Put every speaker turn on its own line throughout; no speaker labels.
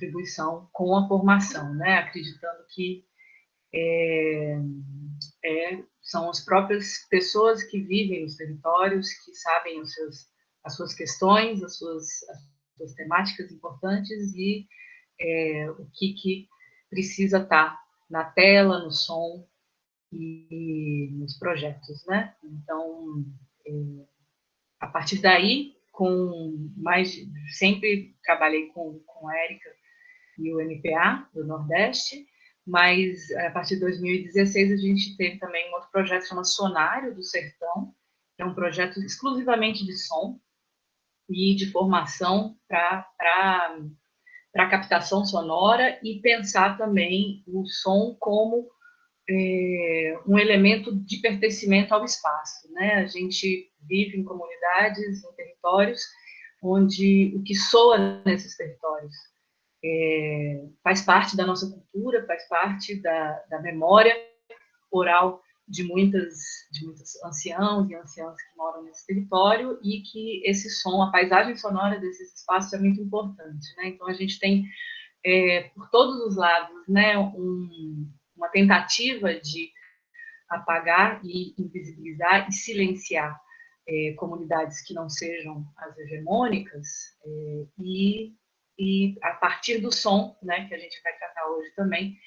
contribuição com a formação, né? Acreditando que são as próprias pessoas que vivem nos territórios, que sabem as suas questões, as suas temáticas importantes e o que precisa estar na tela, no som e nos projetos, né? Então, a partir daí, sempre trabalhei com a Érica e o MPA do Nordeste, mas a partir de 2016 a gente teve também um outro projeto que chama Sonário do Sertão, que é um projeto exclusivamente de som e de formação para captação sonora e pensar também o som como um elemento de pertencimento ao espaço, né? A gente vive em comunidades, em territórios, onde o que soa nesses territórios faz parte da nossa cultura, faz parte da memória oral de muitos anciãos e anciãs que moram nesse território e que esse som, a paisagem sonora desses espaços é muito importante, né? Então a gente tem por todos os lados, né, uma tentativa de apagar e invisibilizar e silenciar comunidades que não sejam as hegemônicas e a partir do som, né, que a gente vai tratar hoje também,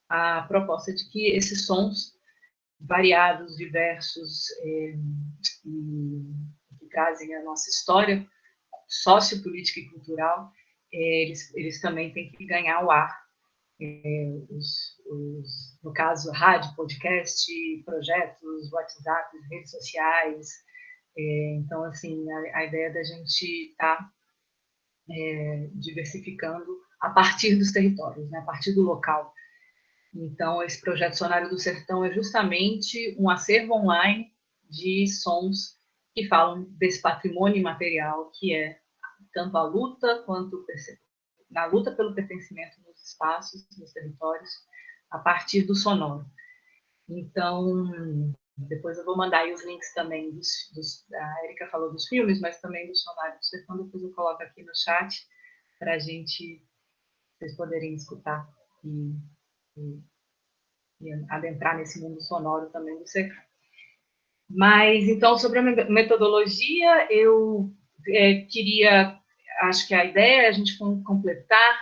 a proposta de que esses sons variados, diversos, que trazem a nossa história sociopolítica e cultural, eles também têm que ganhar o ar. No caso, rádio, podcast, projetos, WhatsApp, redes sociais. Então, assim, a ideia da gente estar diversificando a partir dos territórios, né, a partir do local. Então, esse projeto Sonário do Sertão é justamente um acervo online de sons que falam desse patrimônio imaterial, que é tanto a luta quanto na luta pelo pertencimento nos espaços, nos territórios, a partir do sonoro. Então, depois eu vou mandar aí os links também a Érica falou dos filmes, mas também do Sonário do Sertão, depois eu coloco aqui no chat para vocês poderem escutar e adentrar nesse mundo sonoro também do sertão. Mas, então, sobre a metodologia, eu acho que a ideia é a gente completar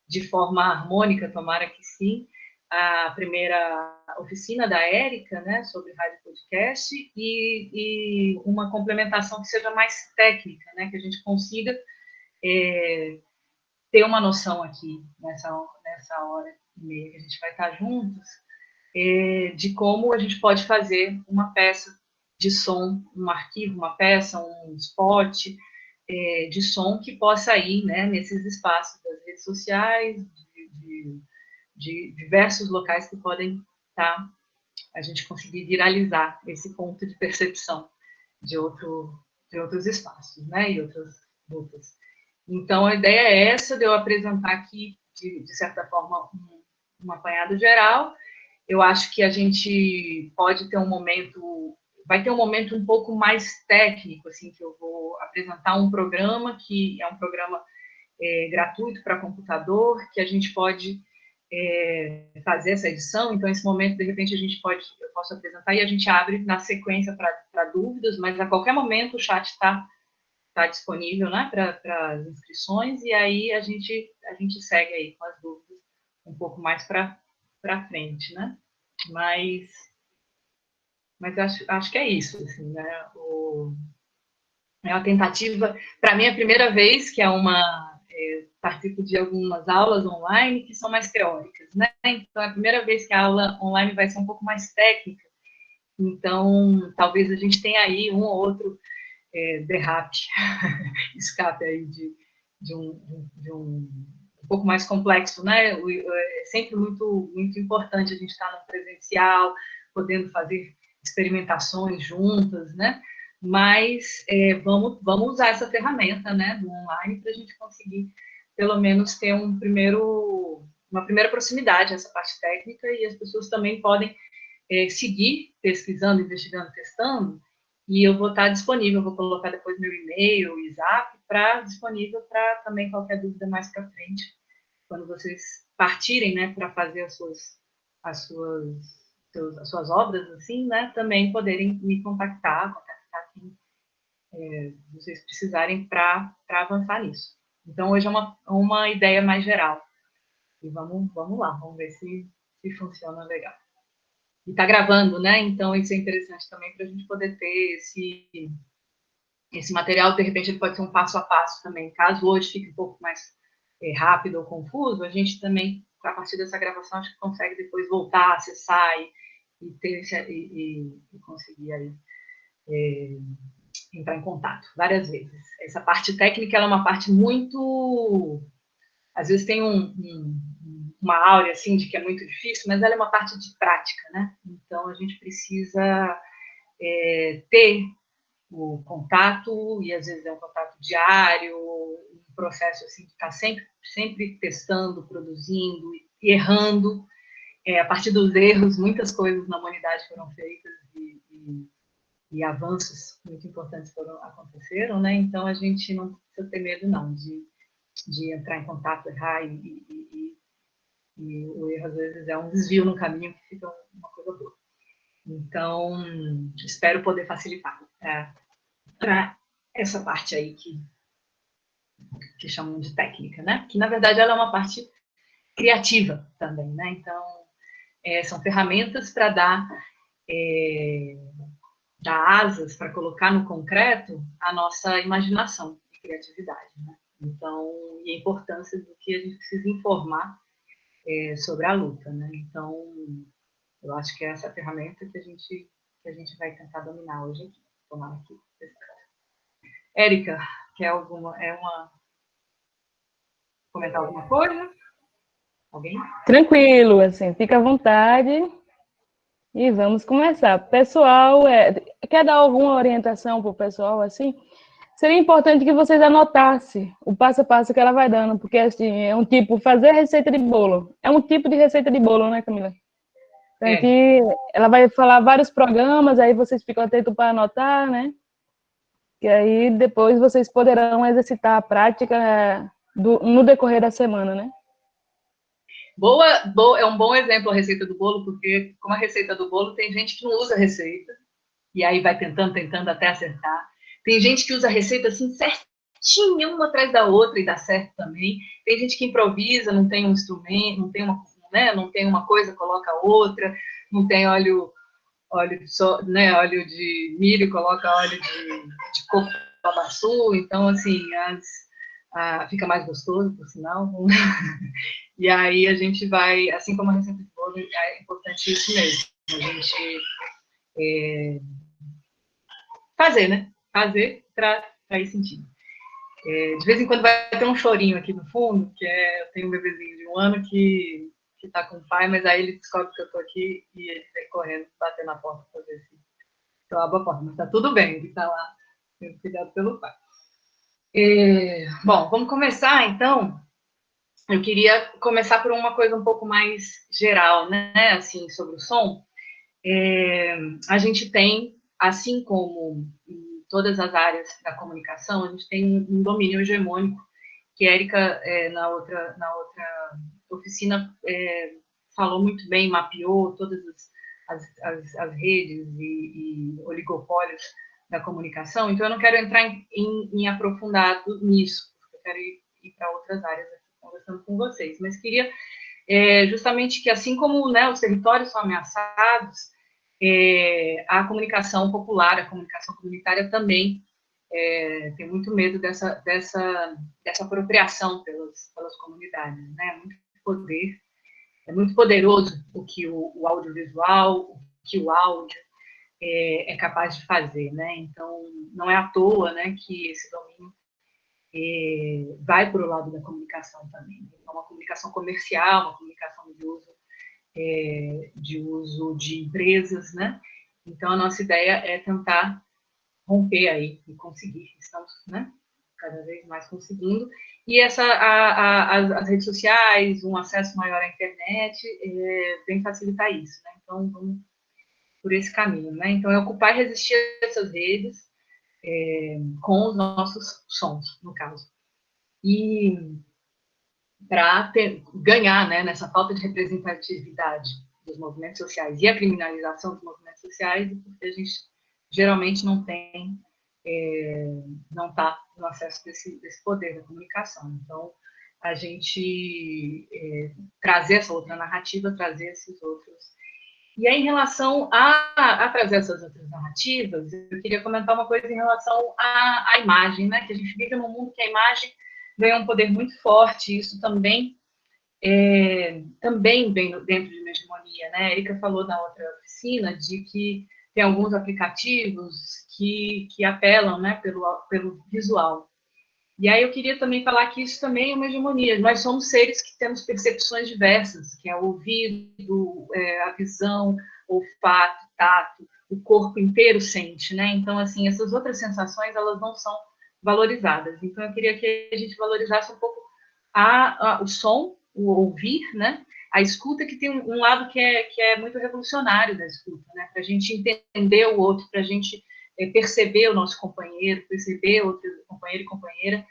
de forma harmônica, tomara que sim, a primeira oficina da Érica, né, sobre rádio podcast, e uma complementação que seja mais técnica, né, que a gente consiga ter uma noção aqui, nessa hora e meia que a gente vai estar juntos, de como a gente pode fazer uma peça de som, um arquivo, uma peça, um spot de som que possa ir, né, nesses espaços das redes sociais, de diversos locais que podem estar, a gente conseguir viralizar esse ponto de percepção de outros espaços, né, e outras lutas. Então, a ideia é essa, de eu apresentar aqui, de certa forma, um apanhado geral. Eu acho que a gente pode ter vai ter um momento um pouco mais técnico, assim, que eu vou apresentar um programa, que é um programa gratuito para computador, que a gente pode fazer essa edição. Então, nesse momento, de repente, eu posso apresentar e a gente abre na sequência para dúvidas, mas a qualquer momento o chat está disponível, né, para as inscrições, e aí a gente segue aí com as dúvidas um pouco mais para frente, né? Mas acho que é isso, assim, né? É uma tentativa, para mim é a primeira vez que participo de algumas aulas online que são mais teóricas, né? Então é a primeira vez que a aula online vai ser um pouco mais técnica, então talvez a gente tenha aí um ou outro derrape, escape aí de um pouco mais complexo, né? É sempre muito, muito importante a gente estar no presencial, podendo fazer experimentações juntas, né? Mas vamos usar essa ferramenta, né, do online, para a gente conseguir, pelo menos, ter uma primeira proximidade a essa parte técnica, e as pessoas também podem seguir pesquisando, investigando, testando, e eu vou estar disponível, vou colocar depois meu e-mail e zap, disponível para também qualquer dúvida mais para frente, quando vocês partirem, né, para fazer as suas obras, assim, né, também poderem me contactar quem vocês precisarem para avançar nisso. Então, hoje é uma ideia mais geral. E vamos lá, vamos ver se funciona legal. E está gravando, né? Então, isso é interessante também para a gente poder ter esse material. De repente, ele pode ser um passo a passo também. Caso hoje fique um pouco mais rápido ou confuso, a gente também, a partir dessa gravação, acho que consegue depois voltar, acessar e conseguir aí entrar em contato várias vezes. Essa parte técnica ela é uma parte muito... Às vezes tem uma áurea assim de que é muito difícil, mas ela é uma parte de prática, né? Então, a gente precisa ter o contato, e às vezes é um contato diário, um processo assim, de estar sempre testando, produzindo e errando. A partir dos erros, muitas coisas na humanidade foram feitas e avanços muito importantes aconteceram, né? Então, a gente não precisa ter medo, não, de entrar em contato, errar, e o erro, às vezes, é um desvio no caminho que fica uma coisa boa. Então, espero poder facilitar para essa parte aí que chamam de técnica, né? Que, na verdade, ela é uma parte criativa também, né? Então, são ferramentas para dar asas, para colocar no concreto a nossa imaginação e criatividade, né? Então, e a importância do que a gente precisa informar sobre a luta, né? Então, eu acho que é essa ferramenta que a gente vai tentar dominar hoje aqui. Tomar aqui. Érica, quer comentar alguma coisa? Alguém?
Tranquilo, assim, fica à vontade e vamos começar. Pessoal, quer dar alguma orientação para o pessoal, assim? Seria importante que vocês anotassem o passo a passo que ela vai dando, porque, assim, é um tipo, fazer receita de bolo. É um tipo de receita de bolo, né, Camila? Então, aqui, ela vai falar vários programas, aí vocês ficam atentos para anotar, né? E aí, depois, vocês poderão exercitar a prática no decorrer da semana, né?
É um bom exemplo a receita do bolo, porque como a receita do bolo tem gente que não usa receita, e aí vai tentando até acertar. Tem gente que usa a receita assim certinha, uma atrás da outra, e dá certo também. Tem gente que improvisa, não tem um instrumento, não tem uma coisa, coloca outra, não tem óleo de milho, coloca óleo de coco babaçu, então assim, fica mais gostoso, por sinal. E aí a gente vai, assim como a receita de bolo, é importante isso mesmo, a gente fazer, né? Fazer para ir sentindo. De vez em quando vai ter um chorinho aqui no fundo, eu tenho um bebezinho de 1 ano que tá com o pai, mas aí ele descobre que eu tô aqui e ele vem correndo, bater na porta para ver se eu abro a porta. Mas tá tudo bem, ele tá lá sendo cuidado pelo pai. Bom, vamos começar, então. Eu queria começar por uma coisa um pouco mais geral, né? Assim, sobre o som. A gente tem, assim como em todas as áreas da comunicação, a gente tem um domínio hegemônico, que a Érica, na outra oficina, falou muito bem, mapeou todas as redes e oligopólios da comunicação. Então, eu não quero entrar em aprofundado nisso, porque eu quero ir para outras áreas aqui, conversando com vocês. Mas queria justamente que, assim como, né, os territórios são ameaçados, a comunicação popular, a comunicação comunitária também tem muito medo dessa apropriação pelas comunidades, né? É muito poderoso o que o audiovisual, o que o áudio é capaz de fazer, né? Então, não é à toa, né, que esse domínio vai para o lado da comunicação também. É uma comunicação comercial, uma comunicação de uso de empresas, né? Então, a nossa ideia é tentar romper aí e conseguir. Estamos, né, cada vez mais conseguindo. E as redes sociais, um acesso maior à internet, vem facilitar isso, né? Então, vamos por esse caminho, né? Então, é ocupar e resistir a essas redes com os nossos sons, no caso. E para ganhar, né, nessa falta de representatividade dos movimentos sociais e a criminalização dos movimentos sociais, porque a gente geralmente não tem, não está no acesso desse poder da comunicação. Então, a gente trazer essa outra narrativa, trazer esses outros. E aí, em relação a trazer essas outras narrativas, eu queria comentar uma coisa em relação à imagem, né? Que a gente vive num mundo que a imagem ganha um poder muito forte, e isso também também vem dentro de uma hegemonia, né? A Erika falou na outra oficina de que tem alguns aplicativos que apelam, né, pelo visual. E aí eu queria também falar que isso também é uma hegemonia. Nós somos seres que temos percepções diversas, que é o ouvido, a visão, o olfato, tato, o corpo inteiro sente, né? Então, assim, essas outras sensações, elas não são valorizadas. Então, eu queria que a gente valorizasse um pouco o som, o ouvir, né? A escuta, que tem um lado que é muito revolucionário da escuta, né? Para a gente entender o outro, para a gente perceber o nosso companheiro, perceber outro companheiro e companheira,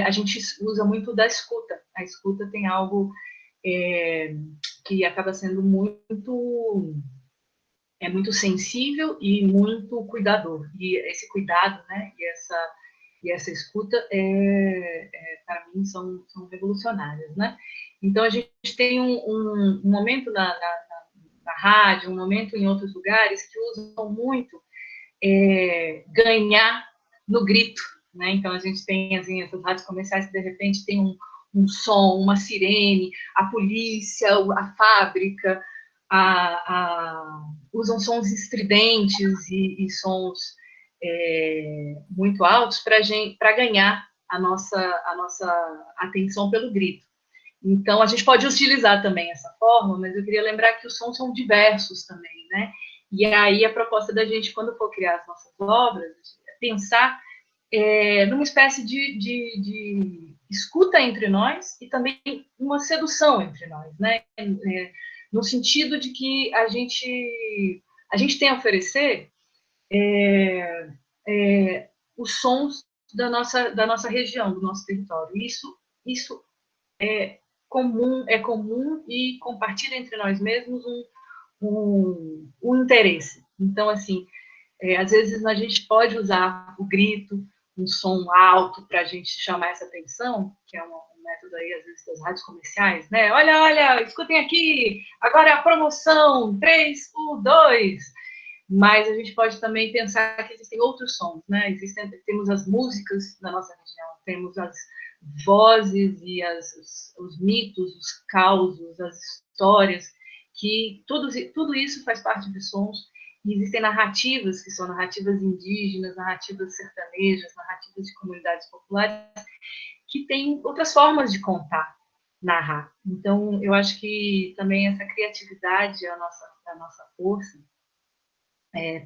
a gente usa muito da escuta. A escuta tem algo que acaba sendo muito sensível e muito cuidador. E esse cuidado, né? E essa escuta, para mim, são revolucionárias, né? Então, a gente tem um momento na rádio, um momento em outros lugares que usam muito ganhar no grito, né? Então, a gente tem assim, essas rádios comerciais que, de repente, tem um som, uma sirene, a polícia, a fábrica, usam sons estridentes e sons muito altos para ganhar a nossa atenção pelo grito. Então, a gente pode utilizar também essa forma, mas eu queria lembrar que os sons são diversos também, né? E aí, a proposta da gente, quando for criar as nossas obras, é pensar numa espécie de escuta entre nós e também uma sedução entre nós, né? No sentido de que a gente tem a oferecer os sons da nossa região, do nosso território. Isso é comum e compartilha entre nós mesmos um interesse. Então, assim, às vezes a gente pode usar o grito, um som alto para a gente chamar essa atenção, que é um método aí, às vezes, das rádios comerciais, né? Olha, escutem aqui, agora é a promoção, 3 por 2. Mas a gente pode também pensar que existem outros sons, né? Temos as músicas da nossa região, temos as vozes e os mitos, os causos, as histórias, que tudo isso faz parte de sons. E existem narrativas, que são narrativas indígenas, narrativas sertanejas, narrativas de comunidades populares, que têm outras formas de contar, narrar. Então, eu acho que também essa criatividade é a nossa força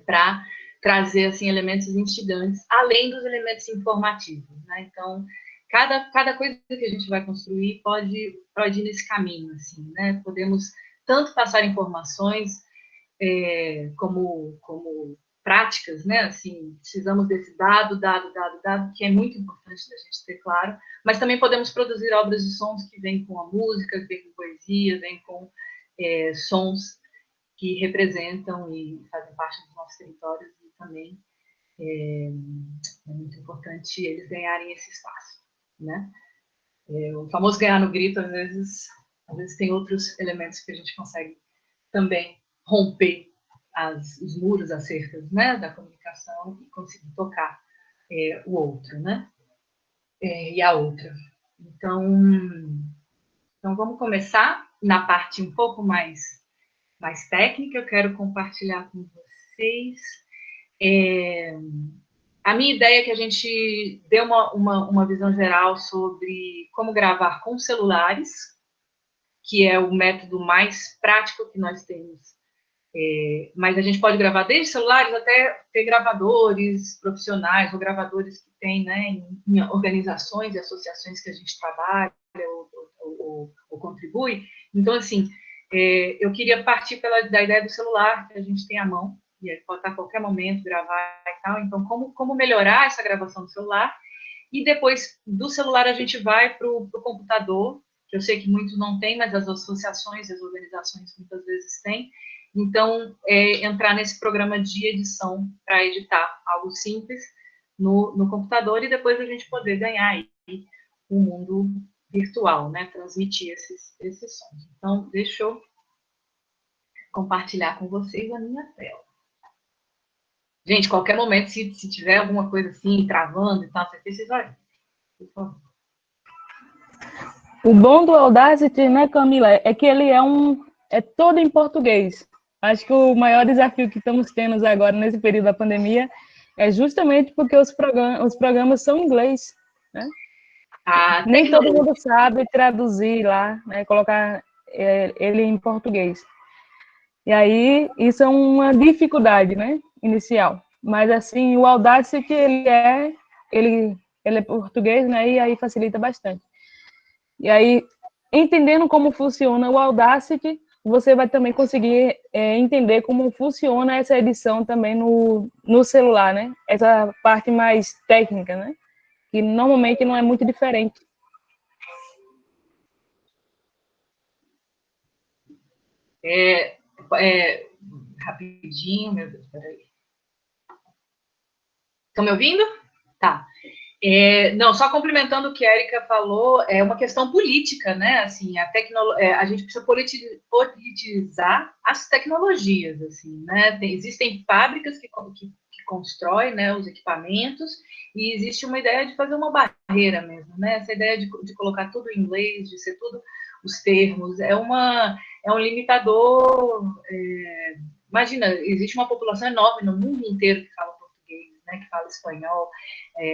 para trazer assim, elementos instigantes, além dos elementos informativos. Né? Então, cada coisa que a gente vai construir pode ir nesse caminho. Assim, né? Podemos tanto passar informações como práticas, né? Assim, precisamos desse dado, que é muito importante da gente ter claro, mas também podemos produzir obras de sons que vêm com a música, que vêm com poesia, vêm com sons que representam e fazem parte dos nossos territórios, e também é muito importante eles ganharem esse espaço, né? O famoso ganhar no grito, às vezes tem outros elementos que a gente consegue também romper os muros, as cercas, né, da comunicação, e conseguir tocar o outro, né? E a outra. Então, vamos começar na parte um pouco mais técnica. Eu quero compartilhar com vocês a minha ideia é que a gente dê uma visão geral sobre como gravar com celulares, que é o método mais prático que nós temos. Mas a gente pode gravar desde celulares até ter gravadores profissionais ou gravadores que tem, né, em organizações e associações que a gente trabalha ou contribui. Então, assim, eu queria partir da ideia do celular, que a gente tem à mão, e aí pode estar a qualquer momento, gravar e tal. Então, como melhorar essa gravação do celular? E depois, do celular, a gente vai para o computador, que eu sei que muitos não têm, mas as associações e as organizações muitas vezes têm. Então, entrar nesse programa de edição para editar algo simples no computador e depois a gente poder ganhar aí o mundo virtual, né? Transmitir esses sons. Então, deixa eu compartilhar com vocês a minha tela. Gente, qualquer momento, se tiver alguma coisa assim, travando e tal, vocês olhem, por favor.
O bom do Audacity, né, Camila, é que ele é todo em português. Acho que o maior desafio que estamos tendo agora nesse período da pandemia é justamente porque os programas são em inglês, né? Nem todo mundo sabe traduzir lá, né, colocar ele em português. E aí, isso é uma dificuldade, né, inicial. Mas, assim, o Audacity, ele é português, né, e aí facilita bastante. E aí, entendendo como funciona o Audacity, você vai também conseguir entender como funciona essa edição também no celular, né? Essa parte mais técnica, né? Que normalmente não é muito diferente.
Rapidinho, meu Deus, peraí. Estão me ouvindo? Tá. Não, só complementando o que a Erika falou, é uma questão política, né? Assim, a gente precisa politizar as tecnologias, assim, né? Existem fábricas que constroem, né, os equipamentos e existe uma ideia de fazer uma barreira mesmo, né? Essa ideia de colocar tudo em inglês, de ser tudo os termos, é um limitador. Imagina, existe uma população enorme no mundo inteiro que fala português, né, que fala espanhol,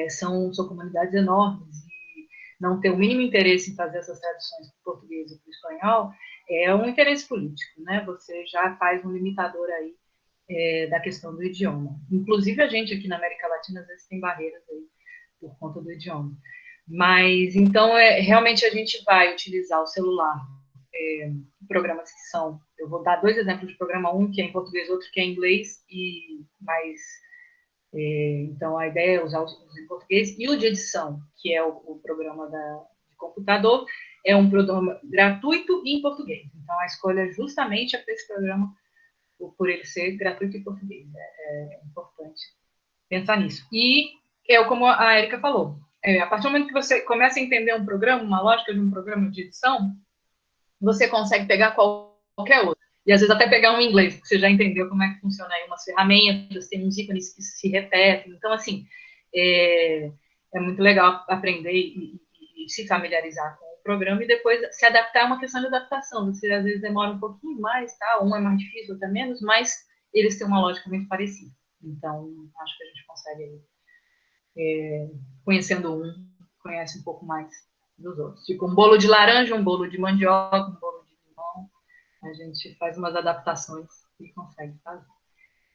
são comunidades enormes, e não ter o mínimo interesse em fazer essas traduções do português e para o espanhol é um interesse político, né? Você já faz um limitador aí da questão do idioma. Inclusive, a gente aqui na América Latina, às vezes, tem barreiras aí por conta do idioma. Mas, então, realmente a gente vai utilizar o celular, programas que são... Eu vou dar 2 exemplos de programa, um que é em português, outro que é em inglês, então, a ideia é usar os em português. E o de edição, que é o programa de computador, é um programa gratuito e em português. Então, a escolha justamente é para esse programa, por ele ser gratuito em português. É importante pensar nisso. E como a Erika falou, a partir do momento que você começa a entender um programa, uma lógica de um programa de edição, você consegue pegar qualquer outro. E às vezes até pegar um em inglês, porque você já entendeu como é que funciona aí umas ferramentas, tem uns ícones que se repetem. Então, assim, é muito legal aprender e se familiarizar com o programa e depois se adaptar. É uma questão de adaptação. Você às vezes demora um pouquinho mais, tá? Um é mais difícil, outro é menos, mas eles têm uma lógica muito parecida. Então, acho que a gente consegue, conhecendo um, conhece um pouco mais dos outros. Tipo, um bolo de laranja, um bolo de mandioca, um bolo de limão. A gente faz umas adaptações e consegue fazer.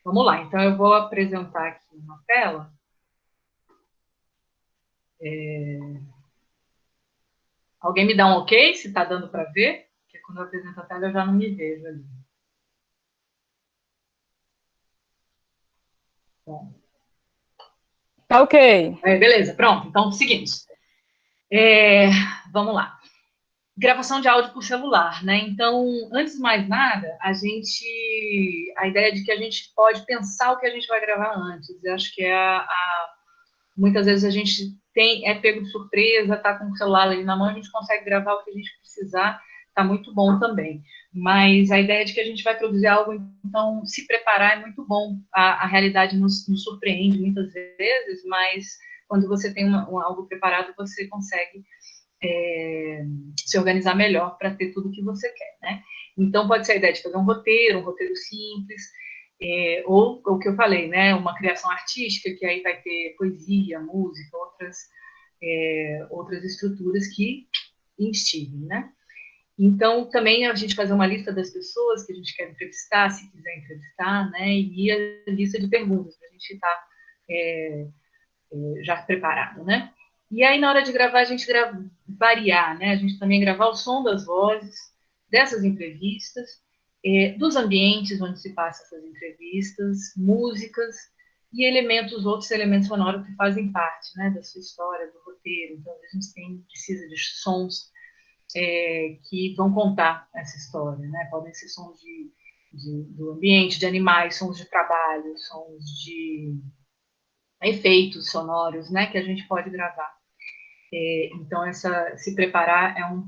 Vamos lá, então eu vou apresentar aqui uma tela. Alguém me dá um ok, se está dando para ver? Porque quando eu apresento a tela eu já não me vejo ali. Bom.
Tá ok.
Beleza, pronto. Então, seguimos. Vamos lá. Gravação de áudio por celular, né? Então, antes de mais nada, a ideia de que a gente pode pensar o que a gente vai gravar antes. Eu acho que muitas vezes a gente é pego de surpresa, tá com o celular ali na mão, a gente consegue gravar o que a gente precisar, tá muito bom também. Mas a ideia de que a gente vai produzir algo, então se preparar é muito bom. A realidade nos surpreende muitas vezes, mas quando você tem algo preparado, você consegue se organizar melhor para ter tudo que você quer, né? Então pode ser a ideia de fazer um roteiro simples, ou o que eu falei, né, uma criação artística, que aí vai ter poesia, música, outras estruturas que instiguem, né? Então, também a gente fazer uma lista das pessoas que a gente quer entrevistar, se quiser entrevistar, né, e a lista de perguntas, para a gente estar já preparado, né? E aí, na hora de gravar, a gente variar, né? A gente também gravar o som das vozes, dessas entrevistas, dos ambientes onde se passa essas entrevistas, músicas e outros elementos sonoros que fazem parte, né, da sua história, do roteiro. Então, a gente precisa de sons que vão contar essa história, né? Podem ser sons do ambiente, de animais, sons de trabalho, sons de efeitos sonoros, né? Que a gente pode gravar. Então, se preparar é um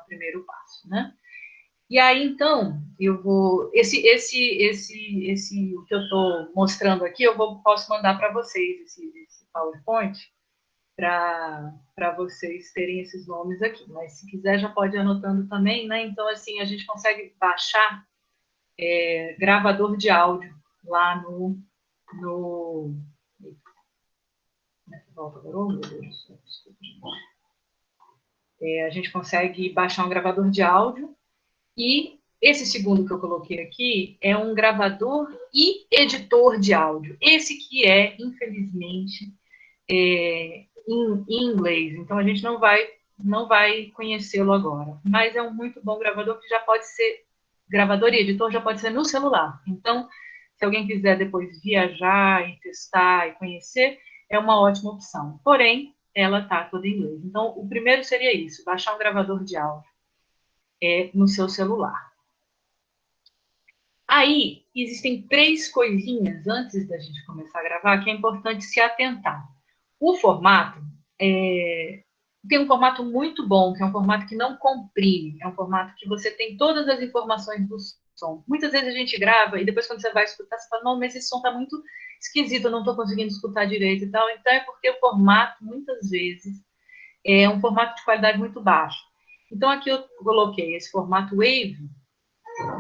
primeiro passo, né? E aí, então, eu vou... o que eu estou mostrando aqui, posso mandar para vocês, esse PowerPoint, para vocês terem esses nomes aqui. Mas, se quiser, já pode ir anotando também, né? Então, assim, a gente consegue baixar gravador de áudio lá no... Volta, oh, meu Deus, desculpa. A gente consegue baixar um gravador de áudio. E esse segundo que eu coloquei aqui é um gravador e editor de áudio. Esse que infelizmente, em inglês. Então, a gente não vai conhecê-lo agora. Mas é um muito bom gravador que já pode ser... Gravador e editor já pode ser no celular. Então, se alguém quiser depois viajar e testar e conhecer, é uma ótima opção. Porém, ela está toda em inglês. Então, o primeiro seria isso, baixar um gravador de áudio no seu celular. Aí, existem 3 coisinhas antes da gente começar a gravar que é importante se atentar. O formato tem um formato muito bom, que é um formato que não comprime, é um formato que você tem todas as informações do som. Muitas vezes a gente grava e depois quando você vai escutar, você fala, não, mas esse som está muito esquisito, eu não estou conseguindo escutar direito e tal. Então é porque o formato, muitas vezes, é um formato de qualidade muito baixa. Então aqui eu coloquei esse formato WAV,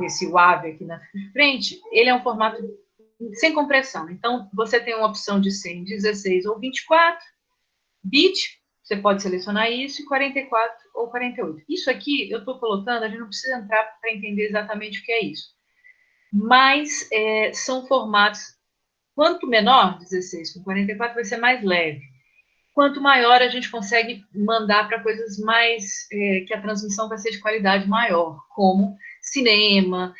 esse WAV aqui na frente, ele é um formato sem compressão. Então, você tem uma opção de ser em 16 ou 24 bit, você pode selecionar isso, e 44 ou 48. Isso aqui, eu estou colocando, a gente não precisa entrar para entender exatamente o que é isso. Mas são formatos, quanto menor, 16 com 44, vai ser mais leve. Quanto maior, a gente consegue mandar para coisas mais, que a transmissão vai ser de qualidade maior, como cinema,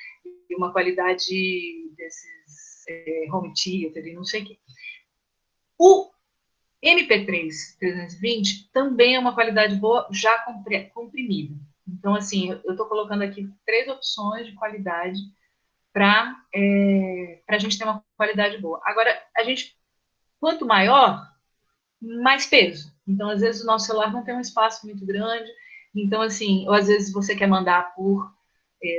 uma qualidade desses home theater e não sei o quê. O MP3 320 também é uma qualidade boa, já comprimida. Então, assim, eu estou colocando aqui 3 opções de qualidade para a gente ter uma qualidade boa. Agora, quanto maior, mais peso. Então, às vezes, o nosso celular não tem um espaço muito grande. Então, assim, ou às vezes você quer mandar por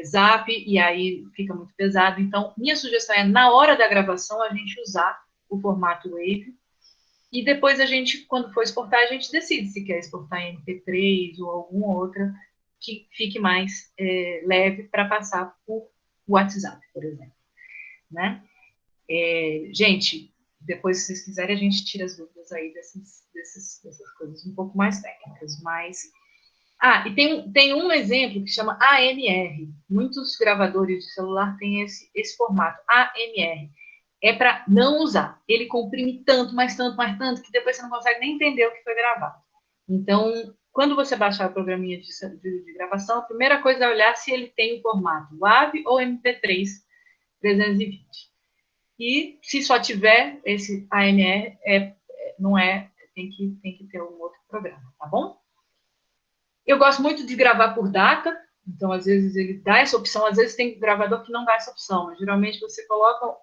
Zap e aí fica muito pesado. Então, minha sugestão é, na hora da gravação, a gente usar o formato WAV e depois a gente, quando for exportar, a gente decide se quer exportar em MP3 ou alguma outra que fique mais leve para passar por WhatsApp, por exemplo. Né? Gente, depois, se vocês quiserem, a gente tira as dúvidas aí dessas coisas um pouco mais técnicas. Mas... e tem um exemplo que chama AMR. Muitos gravadores de celular têm esse formato, AMR. É para não usar. Ele comprime tanto, mais tanto, mais tanto, que depois você não consegue nem entender o que foi gravado. Então, quando você baixar o programinha de gravação, a primeira coisa é olhar se ele tem o formato WAV ou MP3 320. E se só tiver esse AMR, tem que ter um outro programa, tá bom? Eu gosto muito de gravar por data, então às vezes ele dá essa opção, às vezes tem gravador que não dá essa opção, mas geralmente você coloca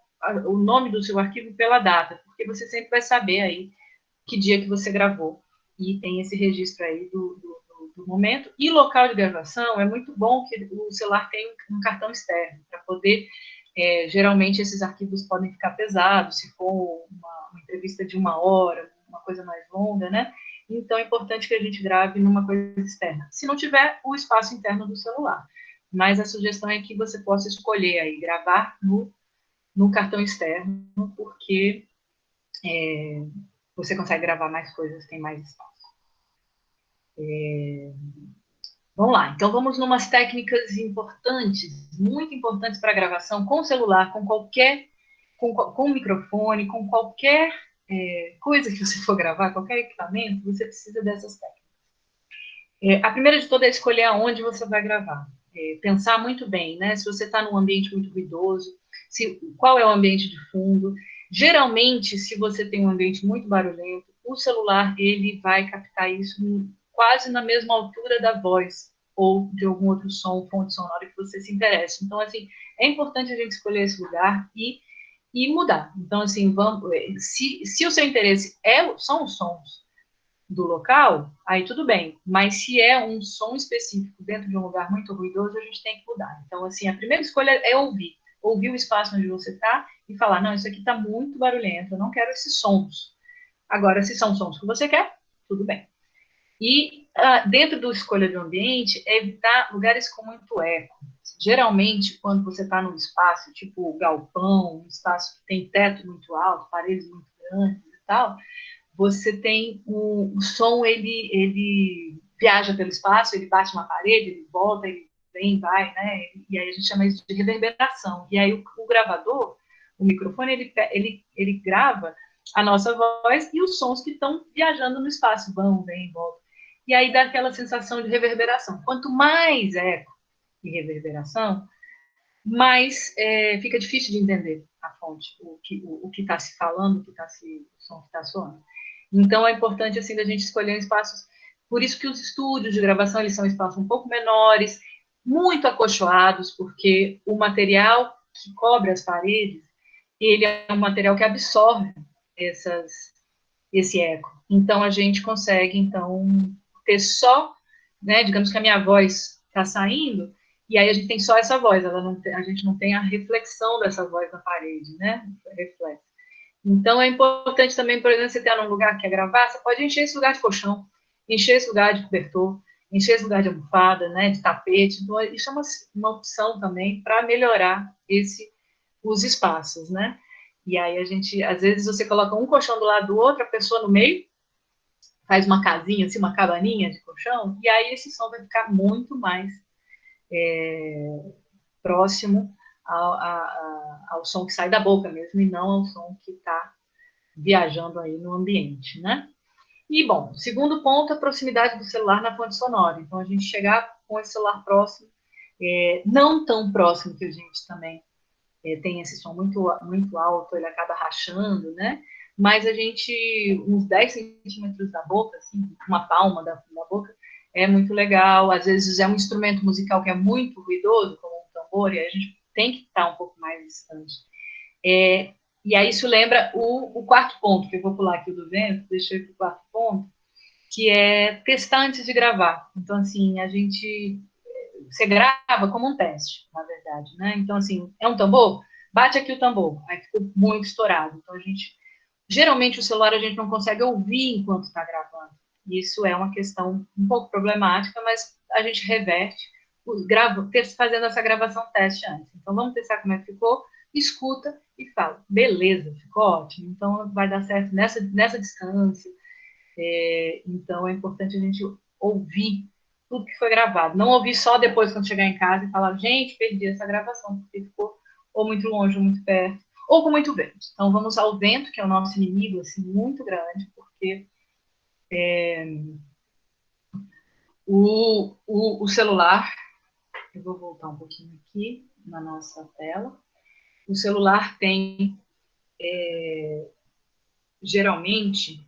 o nome do seu arquivo pela data, porque você sempre vai saber aí que dia que você gravou, e tem esse registro aí do momento. E local de gravação, é muito bom que o celular tenha um cartão externo, para poder... geralmente esses arquivos podem ficar pesados, se for uma entrevista de 1 hora, uma coisa mais longa, né? Então é importante que a gente grave numa coisa externa, se não tiver o espaço interno do celular. Mas a sugestão é que você possa escolher aí, gravar no cartão externo, porque você consegue gravar mais coisas, tem mais espaço. Vamos lá, então vamos numas técnicas importantes, muito importantes para gravação, com celular, com microfone, com qualquer coisa que você for gravar, qualquer equipamento, você precisa dessas técnicas. A primeira de todas é escolher aonde você vai gravar. Pensar muito bem, né? Se você está num ambiente muito ruidoso, qual é o ambiente de fundo. Geralmente, se você tem um ambiente muito barulhento, o celular ele vai captar isso quase na mesma altura da voz ou de algum outro som, fonte sonora que você se interesse. Então, assim, é importante a gente escolher esse lugar e mudar. Então, assim, se o seu interesse são os sons do local, aí tudo bem. Mas se é um som específico dentro de um lugar muito ruidoso, a gente tem que mudar. Então, assim, a primeira escolha é ouvir. Ouvir o espaço onde você está e falar, não, isso aqui está muito barulhento, eu não quero esses sons. Agora, se são sons que você quer, tudo bem. E dentro da escolha do ambiente, é evitar lugares com muito eco. Geralmente, quando você está num espaço, tipo galpão, um espaço que tem teto muito alto, paredes muito grandes e tal, você tem o som, ele viaja pelo espaço, ele bate uma parede, ele volta, ele vem, vai, né? E aí a gente chama isso de reverberação. E aí o gravador, o microfone, ele grava a nossa voz e os sons que estão viajando no espaço, vão, vem, voltam. E aí dá aquela sensação de reverberação. Quanto mais eco e reverberação, mais fica difícil de entender a fonte, o que está se falando, o som que está soando. Então é importante assim da gente escolher espaços. Por isso que os estúdios de gravação eles são espaços um pouco menores, muito acolchoados, porque o material que cobre as paredes ele é um material que absorve esse eco. Então a gente consegue então ter só, né, digamos que a minha voz está saindo, e aí a gente tem só essa voz, a gente não tem a reflexão dessa voz na parede, né? Reflexo. Então é importante também, por exemplo, você está num lugar que quer gravar, você pode encher esse lugar de colchão, encher esse lugar de cobertor, encher esse lugar de almofada, né, de tapete. Então, isso é uma opção também para melhorar os espaços, né? E aí a gente, às vezes você coloca um colchão do lado do outro, a pessoa no meio, faz uma casinha, assim, uma cabaninha de colchão, e aí esse som vai ficar muito mais próximo ao som que sai da boca mesmo, e não ao som que está viajando aí no ambiente, né? E, bom, segundo ponto, a proximidade do celular na fonte sonora. Então, a gente chegar com esse celular próximo, não tão próximo que a gente também tem esse som muito, muito alto, ele acaba rachando, né? Mas a gente, uns 10 centímetros da boca, assim, uma palma da boca, é muito legal. Às vezes é um instrumento musical que é muito ruidoso, como um tambor, e a gente tem que estar um pouco mais distante. E aí isso lembra o quarto ponto, que eu vou pular aqui do vento, deixa eu ir para o quarto ponto, que é testar antes de gravar. Então, assim, você grava como um teste, na verdade, né? Então, assim, é um tambor? Bate aqui o tambor. Aí ficou muito estourado. Então, geralmente o celular a gente não consegue ouvir enquanto está gravando. Isso é uma questão um pouco problemática, mas a gente reverte fazendo essa gravação teste antes. Então, vamos testar como é que ficou, escuta e fala, beleza, ficou ótimo. Então, vai dar certo nessa distância. Então, é importante a gente ouvir tudo que foi gravado. Não ouvir só depois, quando chegar em casa, e falar, gente, perdi essa gravação, porque ficou ou muito longe ou muito perto, ou com muito vento. Então, vamos ao vento, que é o nosso inimigo, assim, muito grande, porque o celular, eu vou voltar um pouquinho aqui na nossa tela, o celular tem, geralmente,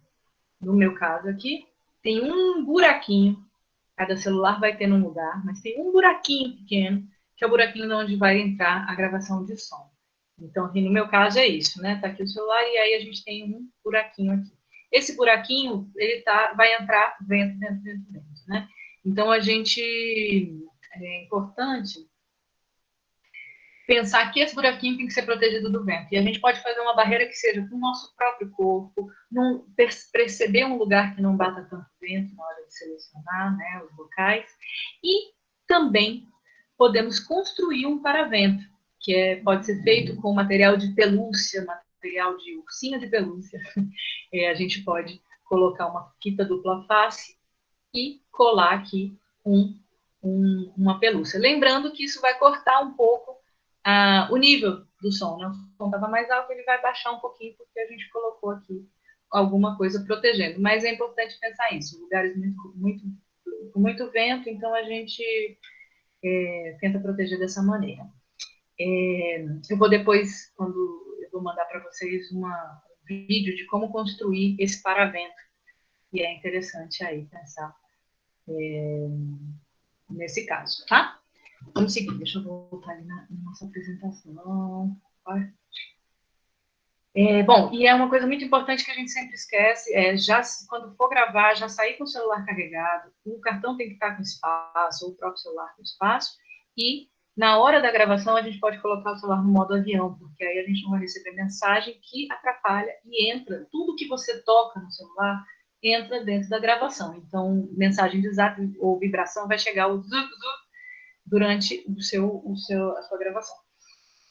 no meu caso aqui, tem um buraquinho. Cada celular vai ter num lugar, mas tem um buraquinho pequeno, que é o buraquinho onde vai entrar a gravação de som. Então, aqui no meu caso é isso, né? Tá aqui o celular e aí a gente tem um buraquinho aqui. Esse buraquinho, vai entrar vento, né? Então, é importante pensar que esse buraquinho tem que ser protegido do vento. E a gente pode fazer uma barreira que seja com o nosso próprio corpo, perceber um lugar que não bata tanto vento na hora de selecionar, né, os locais. E também podemos construir um paravento, que pode ser feito com material de pelúcia, material de ursinho de pelúcia. A gente pode colocar uma fita dupla face e colar aqui uma pelúcia. Lembrando que isso vai cortar um pouco o nível do som, né? O som estava mais alto, ele vai baixar um pouquinho, porque a gente colocou aqui alguma coisa protegendo. Mas é importante pensar isso, lugares com muito vento, então a gente tenta proteger dessa maneira. Eu vou depois, quando eu vou mandar para vocês um vídeo de como construir esse paravento, e é interessante aí pensar nesse caso, tá? Vamos seguir, deixa eu voltar ali na nossa apresentação. Bom, e é uma coisa muito importante que a gente sempre esquece, quando for gravar, já sair com o celular carregado, o cartão tem que estar com espaço, ou o próprio celular com espaço, e na hora da gravação a gente pode colocar o celular no modo avião, porque aí a gente não vai receber mensagem que atrapalha e entra, tudo que você toca no celular entra dentro da gravação. Então, mensagem de zap ou vibração vai chegar o durante a sua gravação.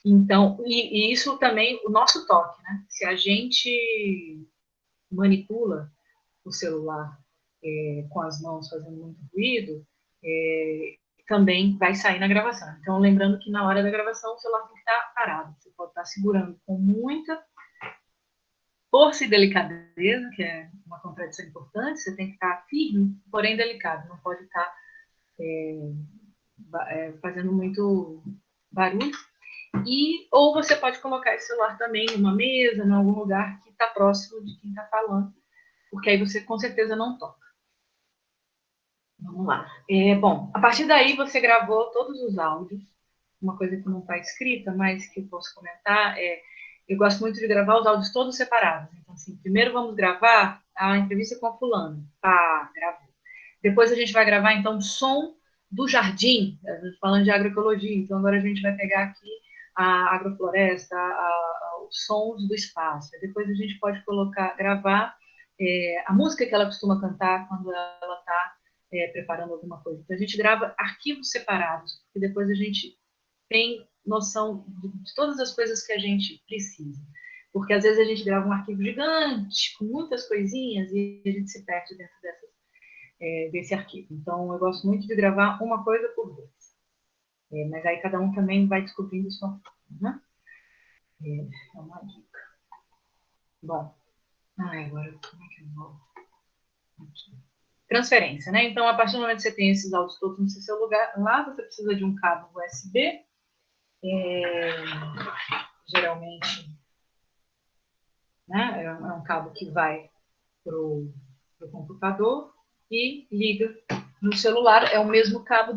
Então, e isso também, o nosso toque, né? Se a gente manipula o celular com as mãos fazendo muito ruído, também vai sair na gravação. Então, lembrando que na hora da gravação o celular tem que estar parado. Você pode estar segurando com muita força e delicadeza, que é uma contradição importante, você tem que estar firme, porém delicado, não pode estar fazendo muito barulho. Ou você pode colocar esse celular também em uma mesa, em algum lugar que está próximo de quem está falando, porque aí você com certeza não toca. Vamos lá. Bom, a partir daí você gravou todos os áudios. Uma coisa que não está escrita, mas que eu posso comentar eu gosto muito de gravar os áudios todos separados. Então, assim, primeiro vamos gravar a entrevista com a fulana. Gravou. Depois a gente vai gravar, então, o som do jardim, falando de agroecologia. Então, agora a gente vai pegar aqui a agrofloresta, os sons do espaço. Depois a gente pode gravar a música que ela costuma cantar quando ela está preparando alguma coisa. Então, a gente grava arquivos separados, e depois a gente tem noção de todas as coisas que a gente precisa. Porque, às vezes, a gente grava um arquivo gigante, com muitas coisinhas, e a gente se perde dentro desse arquivo. Então, eu gosto muito de gravar uma coisa por vez. Mas aí cada um também vai descobrindo sua forma, né? É uma dica. Bom, agora como é que eu vou? Aqui. Transferência, né? Então, a partir do momento que você tem esses áudios todos no seu lugar, lá você precisa de um cabo USB, geralmente, né? É um cabo que vai para o computador e liga no celular. É o mesmo cabo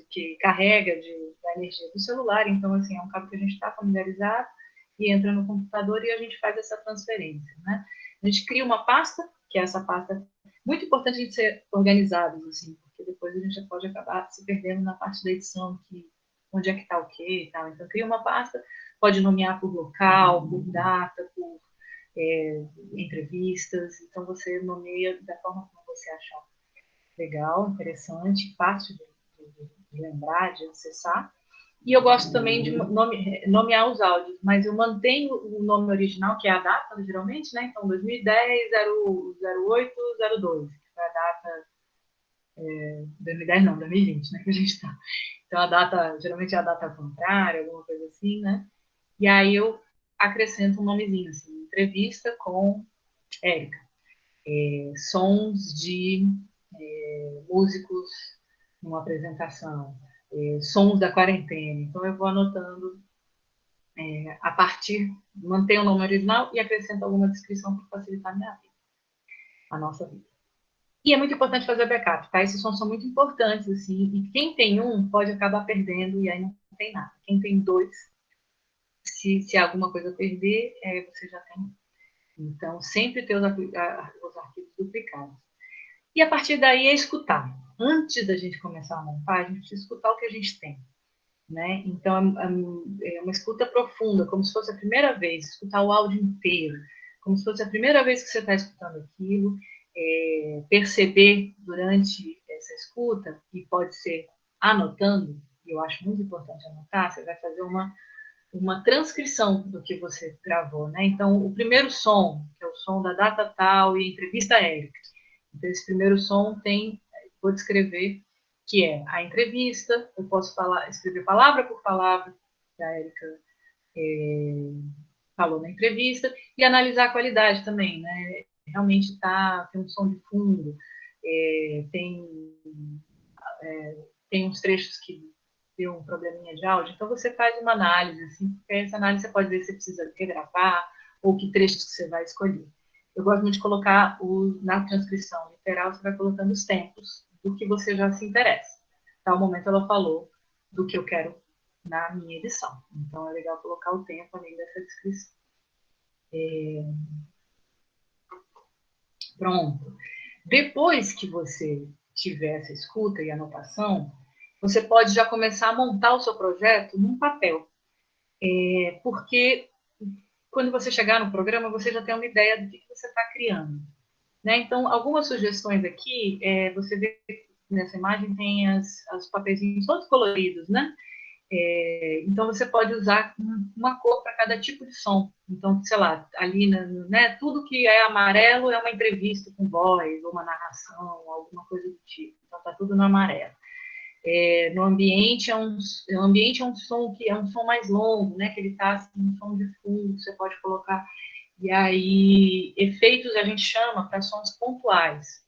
que carrega da energia do celular. Então, assim, é um cabo que a gente está familiarizado e entra no computador e a gente faz essa transferência, né? A gente cria uma pasta, que é essa pasta muito importante a gente ser organizados, assim, porque depois a gente já pode acabar se perdendo na parte da edição, onde é que está o quê e tal. Então, cria uma pasta, pode nomear por local, por data, por entrevistas. Então, você nomeia da forma como você achar legal, interessante, fácil de lembrar, de acessar. E eu gosto também de nomear os áudios, mas eu mantenho o nome original, que é a data, geralmente, né? Então, 2010, 08, 02, que foi a data... 2010 não, 2020, né? Que a gente está. Então, a data, geralmente é a data contrária, alguma coisa assim, né? E aí eu acrescento um nomezinho, assim, entrevista com Érica. Sons de músicos numa apresentação, sons da quarentena. Então, eu vou anotando a partir, mantenho o nome original e acrescento alguma descrição para facilitar a nossa vida. E é muito importante fazer backup, tá? Esses sons são muito importantes, assim, e quem tem um pode acabar perdendo e aí não tem nada. Quem tem dois, se alguma coisa perder, você já tem. Então, sempre ter os arquivos duplicados. E a partir daí é escutar. Antes da gente começar a montar, a gente precisa escutar o que a gente tem, né? Então, é uma escuta profunda, como se fosse a primeira vez, escutar o áudio inteiro, como se fosse a primeira vez que você está escutando aquilo, perceber durante essa escuta, e pode ser anotando, e eu acho muito importante anotar, você vai fazer uma transcrição do que você gravou, né? Então, o primeiro som, que é o som da data tal e entrevista Érica. Então, esse primeiro som vou descrever, que é a entrevista, eu posso escrever palavra por palavra que a Érica falou na entrevista, e analisar a qualidade também, né? Realmente tem um som de fundo, tem uns trechos que deu um probleminha de áudio, então você faz uma análise, assim, porque essa análise você pode ver se você precisa regravar, ou que trechos que você vai escolher. Eu gosto muito de colocar na transcrição literal, você vai colocando os tempos do que você já se interessa. Tal momento ela falou do que eu quero na minha edição. Então, é legal colocar o tempo além dessa descrição. Pronto. Depois que você tiver essa escuta e anotação, você pode já começar a montar o seu projeto num papel. Porque quando você chegar no programa, você já tem uma ideia do que você está criando. Né? Então, algumas sugestões aqui, você vê nessa imagem tem os papeizinhos todos coloridos, né? Então, você pode usar uma cor para cada tipo de som. Então, sei lá, ali, né, tudo que é amarelo é uma entrevista com voz, ou uma narração, alguma coisa do tipo. Então, está tudo no amarelo. No ambiente o ambiente é um som que é um som mais longo, né? Que ele está assim, um som de fundo, você pode colocar. E aí, efeitos a gente chama para sons pontuais.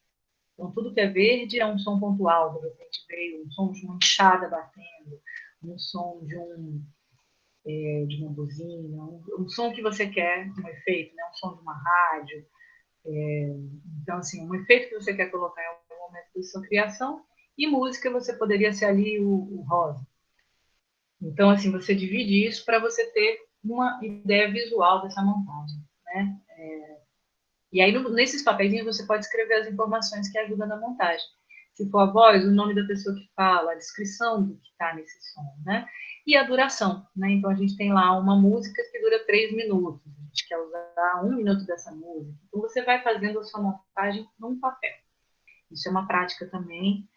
Então, tudo que é verde é um som pontual. De repente veio um som de uma enxada batendo, um som de uma buzina, um som que você quer, um efeito, né? Um som de uma rádio. Então, assim, um efeito que você quer colocar em algum momento da sua criação. E música, você poderia ser ali o rosa. Então, assim, você divide isso para você ter uma ideia visual dessa montagem, né? E aí, nesses papeizinhos, você pode escrever as informações que ajudam na montagem. Se for a voz, o nome da pessoa que fala, a descrição do que está nesse som, né? E a duração, né? Então, a gente tem lá uma música que dura 3 minutos. A gente quer usar 1 minuto dessa música. Então, você vai fazendo a sua montagem num papel. Isso é uma prática também,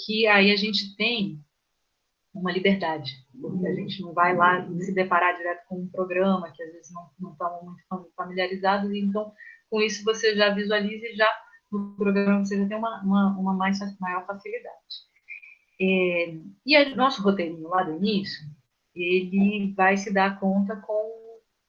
que aí a gente tem uma liberdade, porque a gente não vai lá se deparar direto com um programa que às vezes não estão muito familiarizados, e então com isso você já visualiza e já no programa você já tem uma maior facilidade. E o nosso roteirinho lá do início, ele vai se dar conta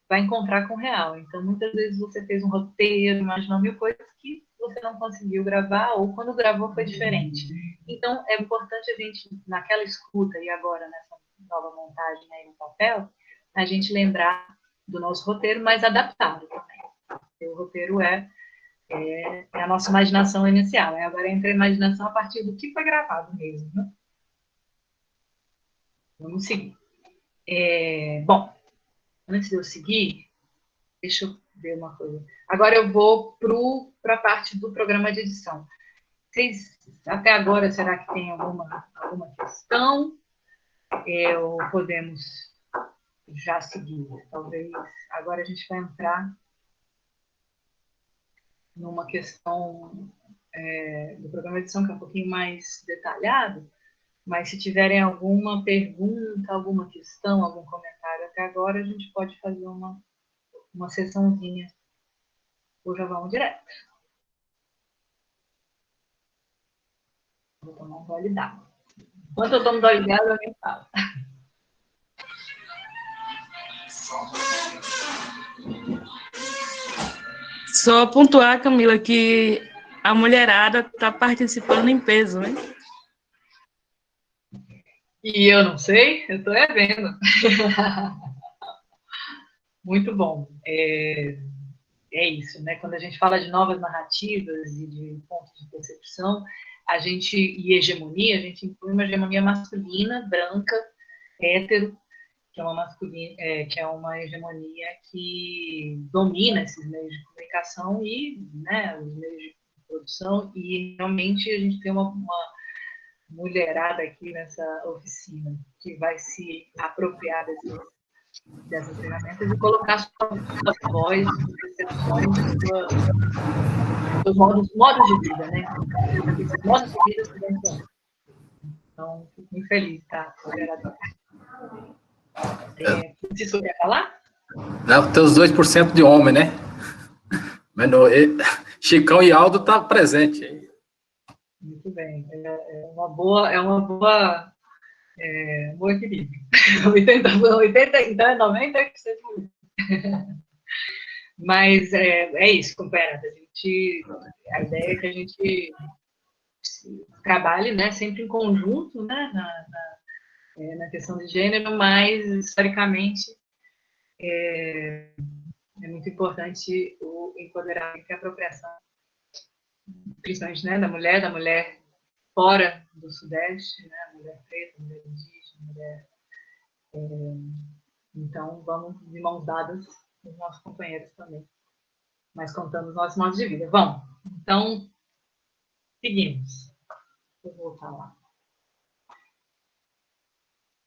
vai encontrar com o real. Então, muitas vezes você fez um roteiro, imaginou mil coisas que você não conseguiu gravar, ou quando gravou foi diferente. Então, é importante a gente, naquela escuta e agora nessa nova montagem aí no papel, a gente lembrar do nosso roteiro, mas adaptado também. O roteiro é a nossa imaginação inicial. Agora entra a imaginação a partir do que foi gravado mesmo. Né? Vamos seguir. Bom, antes de eu seguir, deixa eu ver uma coisa. Agora eu vou para a parte do programa de edição. Vocês, até agora, será que tem alguma questão? Ou podemos já seguir? Talvez agora a gente vai entrar numa questão do programa de edição que é um pouquinho mais detalhado, mas se tiverem alguma pergunta, alguma questão, algum comentário até agora, a gente pode fazer uma sessãozinha, ou já vamos direto. Vou tomar um gole d'água. Enquanto eu tomo gole d'água, alguém fala.
Só pontuar, Camila, que a mulherada está participando em peso, né?
E eu não sei, eu estou vendo. Muito bom. É isso, né? Quando a gente fala de novas narrativas e de pontos de percepção, e hegemonia, a gente inclui uma hegemonia masculina, branca, hétero, que é uma hegemonia que domina esses meios de comunicação e, né, os meios de produção, e realmente a gente tem uma mulherada aqui nessa oficina que vai se apropriar dessas ferramentas e colocar sua voz, suas percepções, seus modos de vida, né? Esses modos de vida se dentro. Então, fico muito feliz, tá? Você quer falar?
Não, tem os 2% de homem, né? Mas Chicão e Aldo tá presente aí.
Muito bem. É uma boa equilíbrio. 80, então é 90%. Mas é isso, companheira. A ideia é que a gente trabalhe, né, sempre em conjunto, né, na questão de gênero, mas historicamente é muito importante o empoderamento e a apropriação principalmente, né, da mulher fora do Sudeste, né, mulher preta, mulher indígena, mulher... Então, vamos de mãos dadas com os nossos companheiros também, mas contando os nossos modos de vida. Bom, então, seguimos. Vou voltar lá.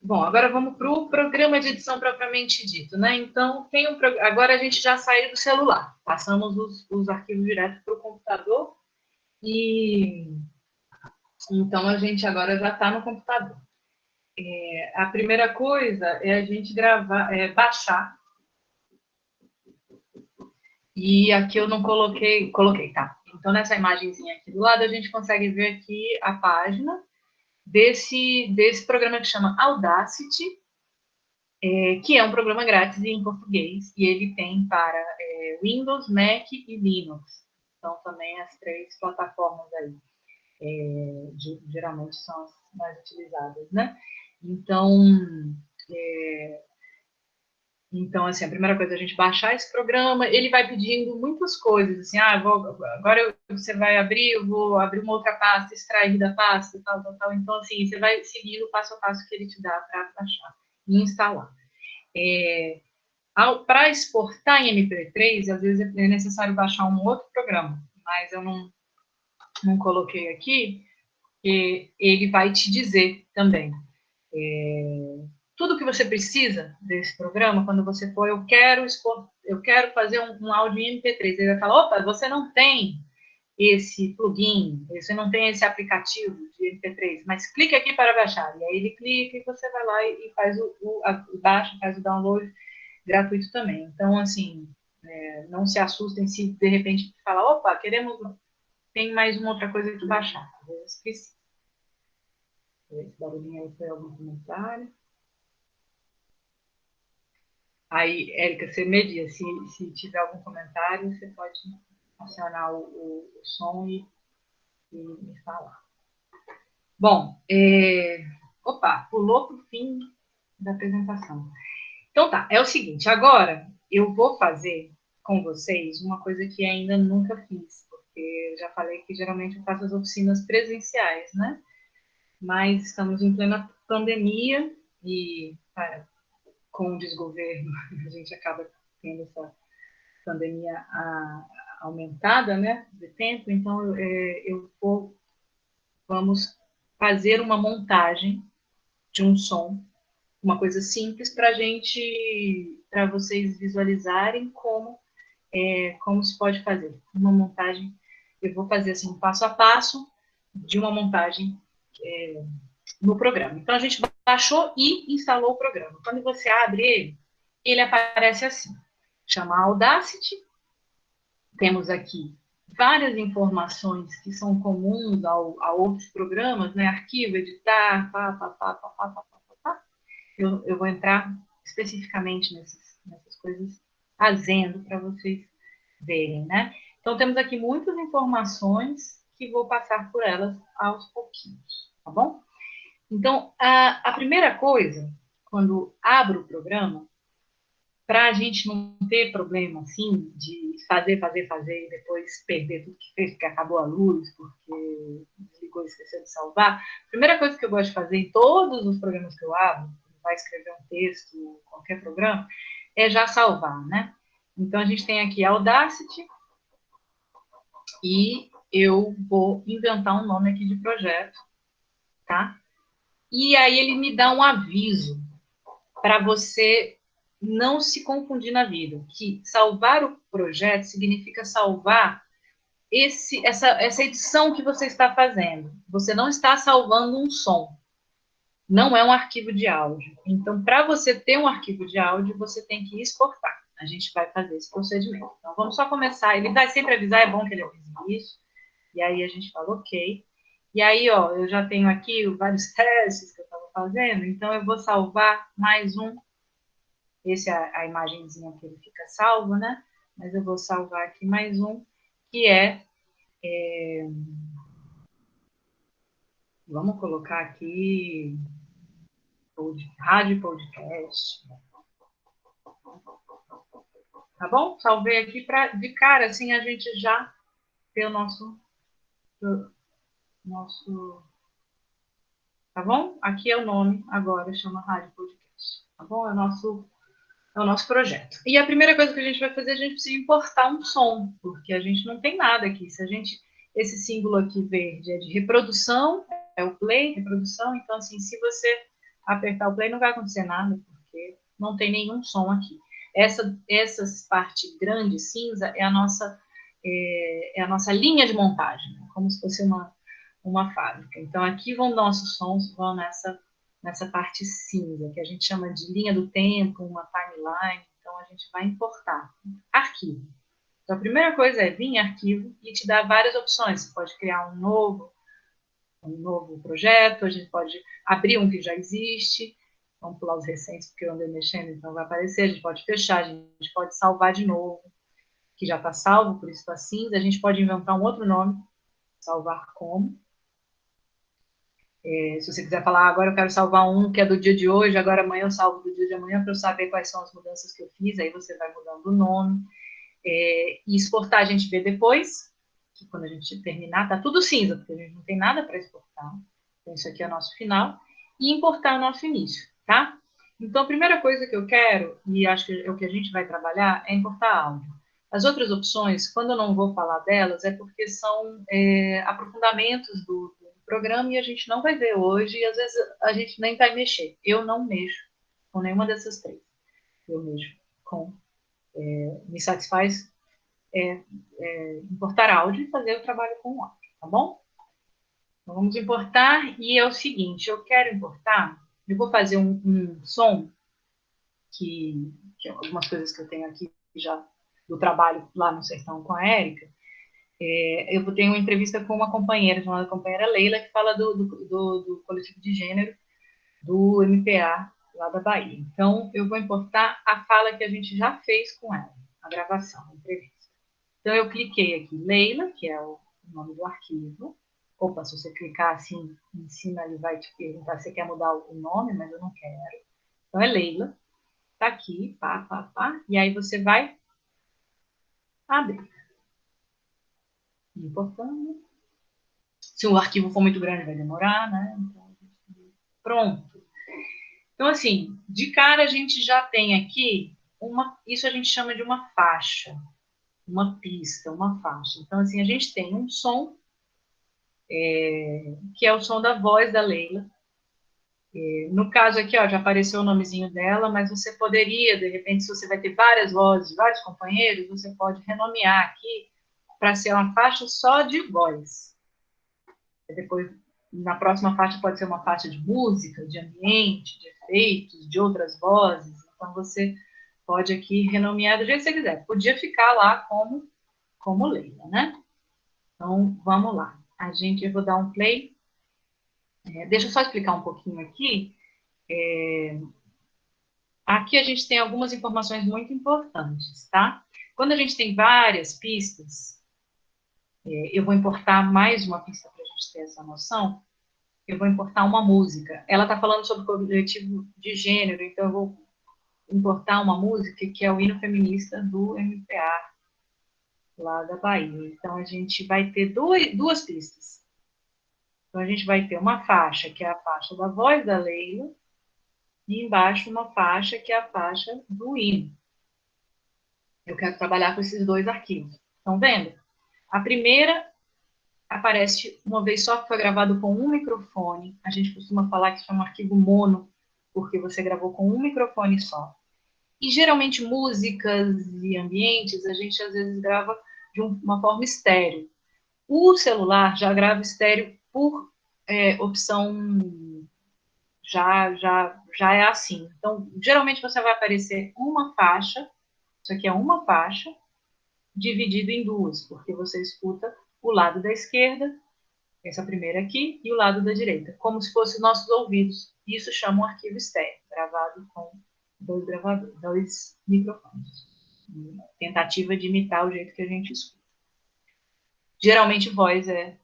Bom, agora vamos para o programa de edição propriamente dito, né? Então, agora a gente já saiu do celular, passamos os arquivos direto para o computador e então a gente agora já está no computador. A primeira coisa é a gente baixar. E aqui eu não coloquei, tá? Então, nessa imagenzinha aqui do lado, a gente consegue ver aqui a página desse programa que chama Audacity, que é um programa grátis em português, e ele tem para Windows, Mac e Linux. Então, também as 3 plataformas aí, geralmente são as mais utilizadas, né? Então, assim, a primeira coisa é a gente baixar esse programa, ele vai pedindo muitas coisas, assim, você vai abrir, eu vou abrir uma outra pasta, extrair da pasta, tal. Então, assim, você vai seguindo o passo a passo que ele te dá para baixar e instalar. Para exportar em MP3, às vezes é necessário baixar um outro programa, mas eu não coloquei aqui, porque ele vai te dizer também. Tudo que você precisa desse programa, quando você for, eu quero fazer um áudio em MP3. Ele vai falar, opa, você não tem esse plugin, você não tem esse aplicativo de MP3, mas clique aqui para baixar. E aí ele clica e você vai lá e faz baixa, faz o download gratuito também. Então, assim, não se assustem se de repente falar, opa, tem mais uma outra coisa que baixar. Às vezes precisa. Esse barulhinho aí foi algum comentário. Aí, Érica, você media. Se tiver algum comentário, você pode acionar o som e me falar. Bom, pulou para o fim da apresentação. Então tá, é o seguinte, agora eu vou fazer com vocês uma coisa que ainda nunca fiz, porque eu já falei que geralmente eu faço as oficinas presenciais, né? Mas estamos em plena pandemia e com o desgoverno a gente acaba tendo essa pandemia aumentada, né, de tempo, então vamos fazer uma montagem de um som, uma coisa simples para vocês visualizarem como se pode fazer uma montagem. Eu vou fazer assim um passo a passo de uma montagem no programa. Então a gente baixou e instalou o programa. Quando você abre ele aparece assim: chama Audacity. Temos aqui várias informações que são comuns a outros programas, né? Arquivo, editar, Eu vou entrar especificamente nessas coisas, fazendo para vocês verem, né? Então, temos aqui muitas informações que vou passar por elas aos pouquinhos, tá bom? Então, a primeira coisa, quando abro o programa, para a gente não ter problema, assim, de fazer e depois perder tudo que fez, porque acabou a luz, porque desligou e esqueceu de salvar, a primeira coisa que eu gosto de fazer em todos os programas que eu abro, vai escrever um texto, qualquer programa, é já salvar, né? Então, a gente tem aqui Audacity e eu vou inventar um nome aqui de projeto, tá? E aí ele me dá um aviso para você não se confundir na vida, que salvar o projeto significa salvar essa edição que você está fazendo. Você não está salvando um som, não é um arquivo de áudio. Então, para você ter um arquivo de áudio, você tem que exportar. A gente vai fazer esse procedimento. Então, vamos só começar. Ele vai sempre avisar, é bom que ele avise isso. E aí a gente fala, ok. E aí, ó, eu já tenho aqui vários testes que eu estava fazendo, então eu vou salvar mais um. Esse é a imagenzinha que ele fica salvo, né? Mas eu vou salvar aqui mais um, que vamos colocar aqui rádio podcast. Tá bom? Salvei aqui de cara, assim a gente já ter o nosso nosso... Tá bom? Aqui é o nome, agora chama Rádio Podcast. Tá bom? É o nosso projeto. E a primeira coisa que a gente vai fazer, a gente precisa importar um som, porque a gente não tem nada aqui. Esse símbolo aqui verde é de reprodução, é o play, reprodução. Então, assim, se você apertar o play, não vai acontecer nada, porque não tem nenhum som aqui. Essa parte grande cinza é a nossa linha de montagem, como se fosse uma fábrica. Então, aqui vão nossos sons, vão nessa parte cinza, que a gente chama de linha do tempo, uma timeline. Então, a gente vai importar arquivo. Então, a primeira coisa é vir em arquivo e te dar várias opções. Você pode criar um novo projeto, a gente pode abrir um que já existe. Vamos pular os recentes, porque eu andei mexendo, então vai aparecer. A gente pode fechar, a gente pode salvar de novo, que já está salvo, por isso está cinza. A gente pode inventar um outro nome, salvar como. Se você quiser falar, agora eu quero salvar um que é do dia de hoje, agora amanhã eu salvo do dia de amanhã para eu saber quais são as mudanças que eu fiz, aí você vai mudando o nome. E exportar a gente vê depois, que quando a gente terminar, tá tudo cinza, porque a gente não tem nada para exportar. Então, isso aqui é o nosso final. E importar o nosso início, tá? Então, a primeira coisa que eu quero, e acho que é o que a gente vai trabalhar, é importar áudio. As outras opções, quando eu não vou falar delas, é porque são aprofundamentos do programa e a gente não vai ver hoje, e às vezes a gente nem vai mexer. Eu não mexo com nenhuma dessas três. Eu mexo com... me satisfaz importar áudio e fazer o trabalho com áudio, tá bom? Então, vamos importar, e é o seguinte, eu quero importar, eu vou fazer um som, que algumas coisas que eu tenho aqui já do trabalho lá no Sertão com a Érica. Eu vou ter uma entrevista com uma companheira, chamada companheira Leila, que fala do coletivo de gênero do MPA, lá da Bahia. Então, eu vou importar a fala que a gente já fez com ela, a gravação, a entrevista. Então, eu cliquei aqui, Leila, que é o nome do arquivo. Opa, se você clicar assim em cima, ele vai te perguntar se você quer mudar o nome, mas eu não quero. Então, é Leila. Tá aqui, pá. E aí você vai abrir. Importando. Se o arquivo for muito grande, vai demorar, né? Então, pronto. Então, assim, de cara a gente já tem aqui isso a gente chama de uma faixa, uma pista, uma faixa. Então, assim, a gente tem um som, que é o som da voz da Leila. No caso aqui, ó, já apareceu o nomezinho dela, mas você poderia, de repente, se você vai ter várias vozes, vários companheiros, você pode renomear aqui para ser uma faixa só de voz. Depois, na próxima faixa, pode ser uma faixa de música, de ambiente, de efeitos, de outras vozes. Então, você pode aqui renomear do jeito que você quiser. Podia ficar lá como Leila, né? Então, vamos lá. Eu vou dar um play. Deixa eu só explicar um pouquinho aqui. Aqui a gente tem algumas informações muito importantes, tá? Quando a gente tem várias pistas, eu vou importar mais uma pista para a gente ter essa noção. Eu vou importar uma música. Ela está falando sobre o coletivo de gênero, então eu vou importar uma música que é o hino feminista do MPA, lá da Bahia. Então, a gente vai ter duas pistas. Então, a gente vai ter uma faixa, que é a faixa da voz da Leila, e embaixo uma faixa, que é a faixa do hino. Eu quero trabalhar com esses dois arquivos. Estão vendo? A primeira aparece uma vez só, que foi gravado com um microfone. A gente costuma falar que isso é um arquivo mono, porque você gravou com um microfone só. E geralmente músicas e ambientes a gente às vezes grava de uma forma estéreo. O celular já grava estéreo por opção, já é assim. Então, geralmente você vai aparecer uma faixa, isso aqui é uma faixa, dividido em duas, porque você escuta o lado da esquerda, essa primeira aqui, e o lado da direita, como se fossem nossos ouvidos. Isso chama um arquivo estéreo, gravado com dois microfones. Tentativa de imitar o jeito que a gente escuta. Geralmente voz é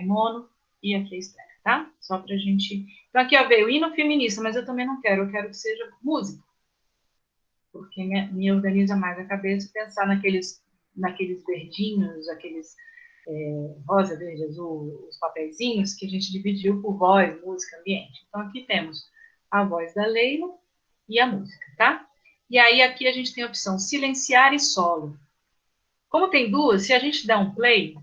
mono e aqui é estéreo, tá? Só pra gente... Então aqui, ó, veio hino feminista, mas eu também não quero, eu quero que seja música. Porque me organiza mais a cabeça pensar naqueles verdinhos, aqueles rosa, verde, azul, os papeizinhos, que a gente dividiu por voz, música, ambiente. Então, aqui temos a voz da Leila e a música, tá? E aí, aqui a gente tem a opção silenciar e solo. Como tem duas, se a gente der um play...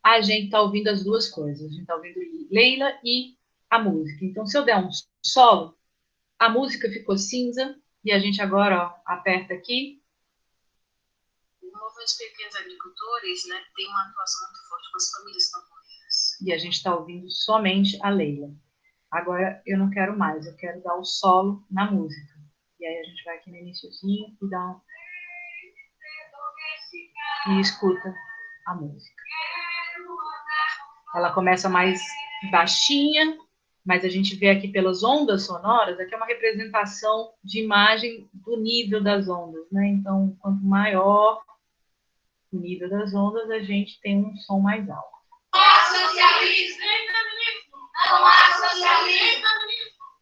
a gente está ouvindo as duas coisas. A gente está ouvindo Leila e a música. Então, se eu der um solo, a música ficou cinza, e a gente agora, ó, aperta aqui.
O movimento dos pequenos agricultores, né, tem uma atuação muito forte com as famílias camponesas.
E a gente está ouvindo somente a Leila. Agora, eu não quero mais, eu quero dar o solo na música. E aí a gente vai aqui no iniciozinho e dá e escuta a música. Ela começa mais baixinha, mas a gente vê aqui pelas ondas sonoras, aqui é uma representação de imagem do nível das ondas, né? Então, quanto maior o nível das ondas, a gente tem um som mais alto.
Não há socialismo! Não há socialismo!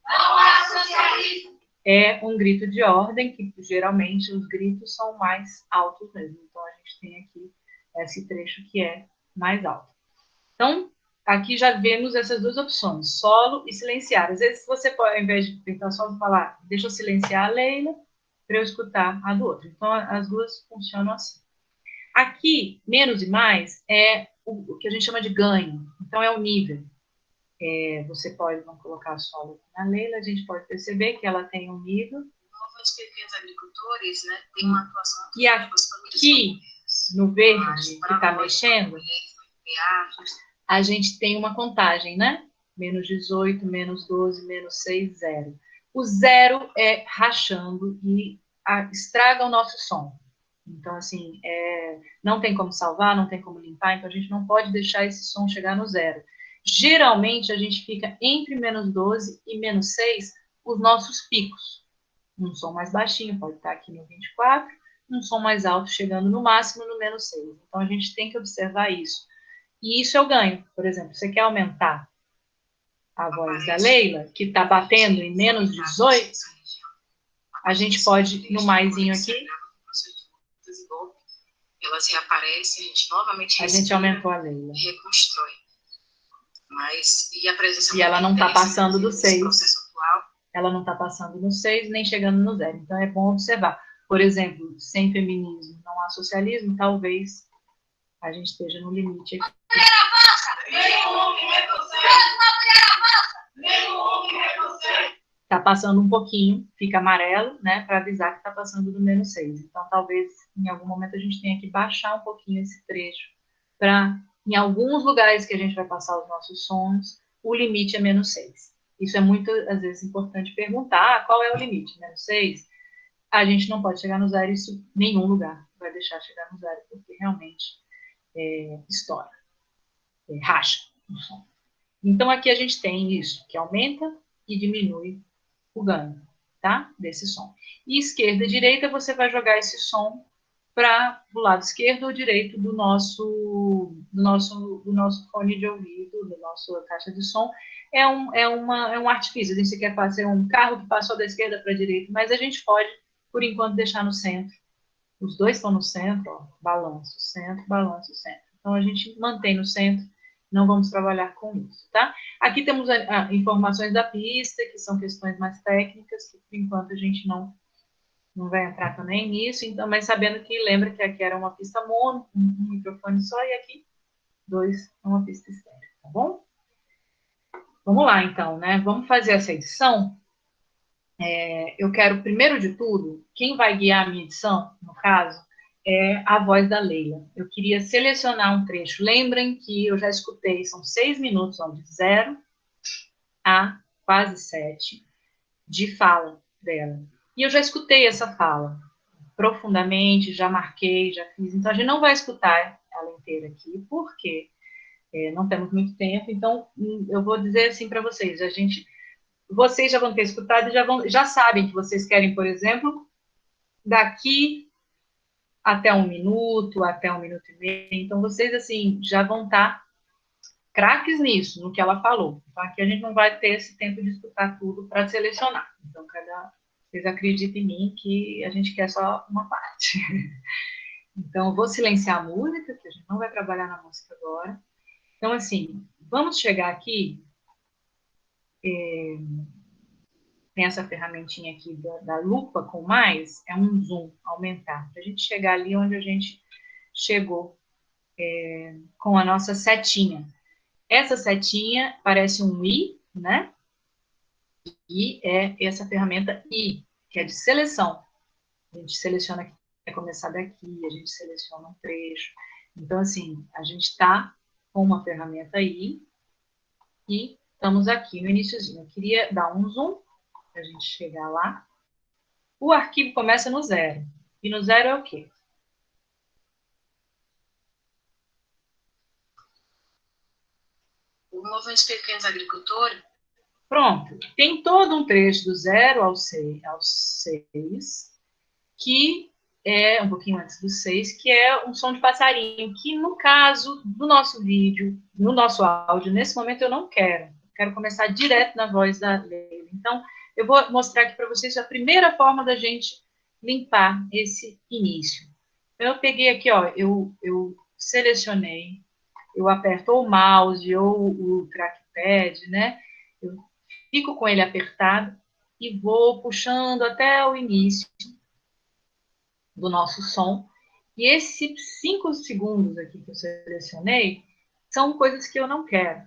Não há socialismo!
É um grito de ordem, que geralmente os gritos são mais altos mesmo. Então, a gente tem aqui esse trecho que é mais alto. Então, aqui já vemos essas duas opções, solo e silenciar. Às vezes você pode, ao invés de tentar só falar, deixa eu silenciar a Leila para eu escutar a do outro. Então, as duas funcionam assim. Aqui, menos e mais é o que a gente chama de ganho. Então, é o nível. Você pode, vamos colocar solo na Leila, a gente pode perceber que ela tem um nível.
Os pequenos agricultores, né, tem uma atuação muito
E
forte com as famílias
aqui,
camponesas.
no verde, que está mexendo, a gente tem uma contagem, né? Menos 18, menos 12, menos 6, 0. O 0 é rachando e estraga o nosso som. Então, assim, não tem como salvar, não tem como limpar, então a gente não pode deixar esse som chegar no 0. Geralmente, a gente fica entre menos 12 e menos 6, os nossos picos. Um som mais baixinho pode estar aqui no 24, um som mais alto chegando no máximo no menos 6. Então, a gente tem que observar isso. E isso eu ganho. Por exemplo, você quer aumentar a voz da Leila, que está batendo em menos 18, a gente pode, no maisinho aqui,
elas reaparecem, a gente novamente
a gente aumentou a Leila.
reconstrói. Mas, e a presença
e ela não está passando do 6.
Processo atual.
Ela não está passando no 6, nem chegando no 0. Então, é bom observar. Por exemplo, sem feminismo não há socialismo, talvez a gente esteja no limite aqui. Está passando um pouquinho, fica amarelo, né, para avisar que está passando do menos 6. Então, talvez, em algum momento, a gente tenha que baixar um pouquinho esse trecho para, em alguns lugares que a gente vai passar os nossos sons, o limite é menos 6. Isso é muito, às vezes, importante perguntar qual é o limite, menos 6? A gente não pode chegar no 0, isso em nenhum lugar vai deixar chegar no 0, porque realmente estoura, racha o som. Então, aqui a gente tem isso, que aumenta e diminui o ganho, tá? Desse som. E esquerda e direita, você vai jogar esse som para o lado esquerdo ou direito do nosso fone de ouvido, da nossa caixa de som. É um artifício. Você quer fazer um carro que passou da esquerda para a direita, mas a gente pode, por enquanto, deixar no centro. Os dois estão no centro, ó, balanço, centro, balanço, centro. Então, a gente mantém no centro, não vamos trabalhar com isso, tá? Aqui temos informações da pista, que são questões mais técnicas, que, por enquanto, a gente não vai entrar também nisso, então, mas sabendo que, lembra que aqui era uma pista mono, um microfone só, e aqui, 2 é uma pista estéreo, tá bom? Vamos lá, então, né? Vamos fazer essa edição. Eu quero, primeiro de tudo, quem vai guiar a minha edição, no caso, é a voz da Leila. Eu queria selecionar um trecho. Lembrem que eu já escutei, são 6 minutos, ó, de 0 a quase 7, de fala dela. E eu já escutei essa fala profundamente, já marquei, já fiz. Então, a gente não vai escutar ela inteira aqui, porque não temos muito tempo. Então, eu vou dizer assim para vocês, vocês já vão ter escutado e já sabem que vocês querem, por exemplo, daqui até 1 minuto, até 1 minuto e meio. Então, vocês, assim, já vão estar craques nisso, no que ela falou. Então, aqui a gente não vai ter esse tempo de escutar tudo para selecionar. Então, Vocês acreditem em mim que a gente quer só uma parte. Então, eu vou silenciar a música, porque a gente não vai trabalhar na música agora. Então, assim, vamos chegar aqui. Tem essa ferramentinha aqui da lupa com mais, é um zoom, aumentar, para a gente chegar ali onde a gente chegou com a nossa setinha. Essa setinha parece um I, né? E é essa ferramenta I, que é de seleção. A gente seleciona aqui, quer começar daqui, a gente seleciona um trecho. Então, assim, a gente está com uma ferramenta I e estamos aqui no iniciozinho. Eu queria dar um zoom para a gente chegar lá. O arquivo começa no 0. E no 0 é o quê?
O Movimento dos Pequenos Agricultores.
Pronto. Tem todo um trecho do 0 ao 6, que é um pouquinho antes do 6, que é um som de passarinho, que no caso do nosso vídeo, no nosso áudio, nesse momento eu não quero. Eu quero começar direto na voz da Leila. Então, eu vou mostrar aqui para vocês a primeira forma da gente limpar esse início. Eu peguei aqui, ó, eu selecionei, eu aperto ou o mouse ou o trackpad, né? Eu fico com ele apertado e vou puxando até o início do nosso som. E esses 5 segundos aqui que eu selecionei são coisas que eu não quero.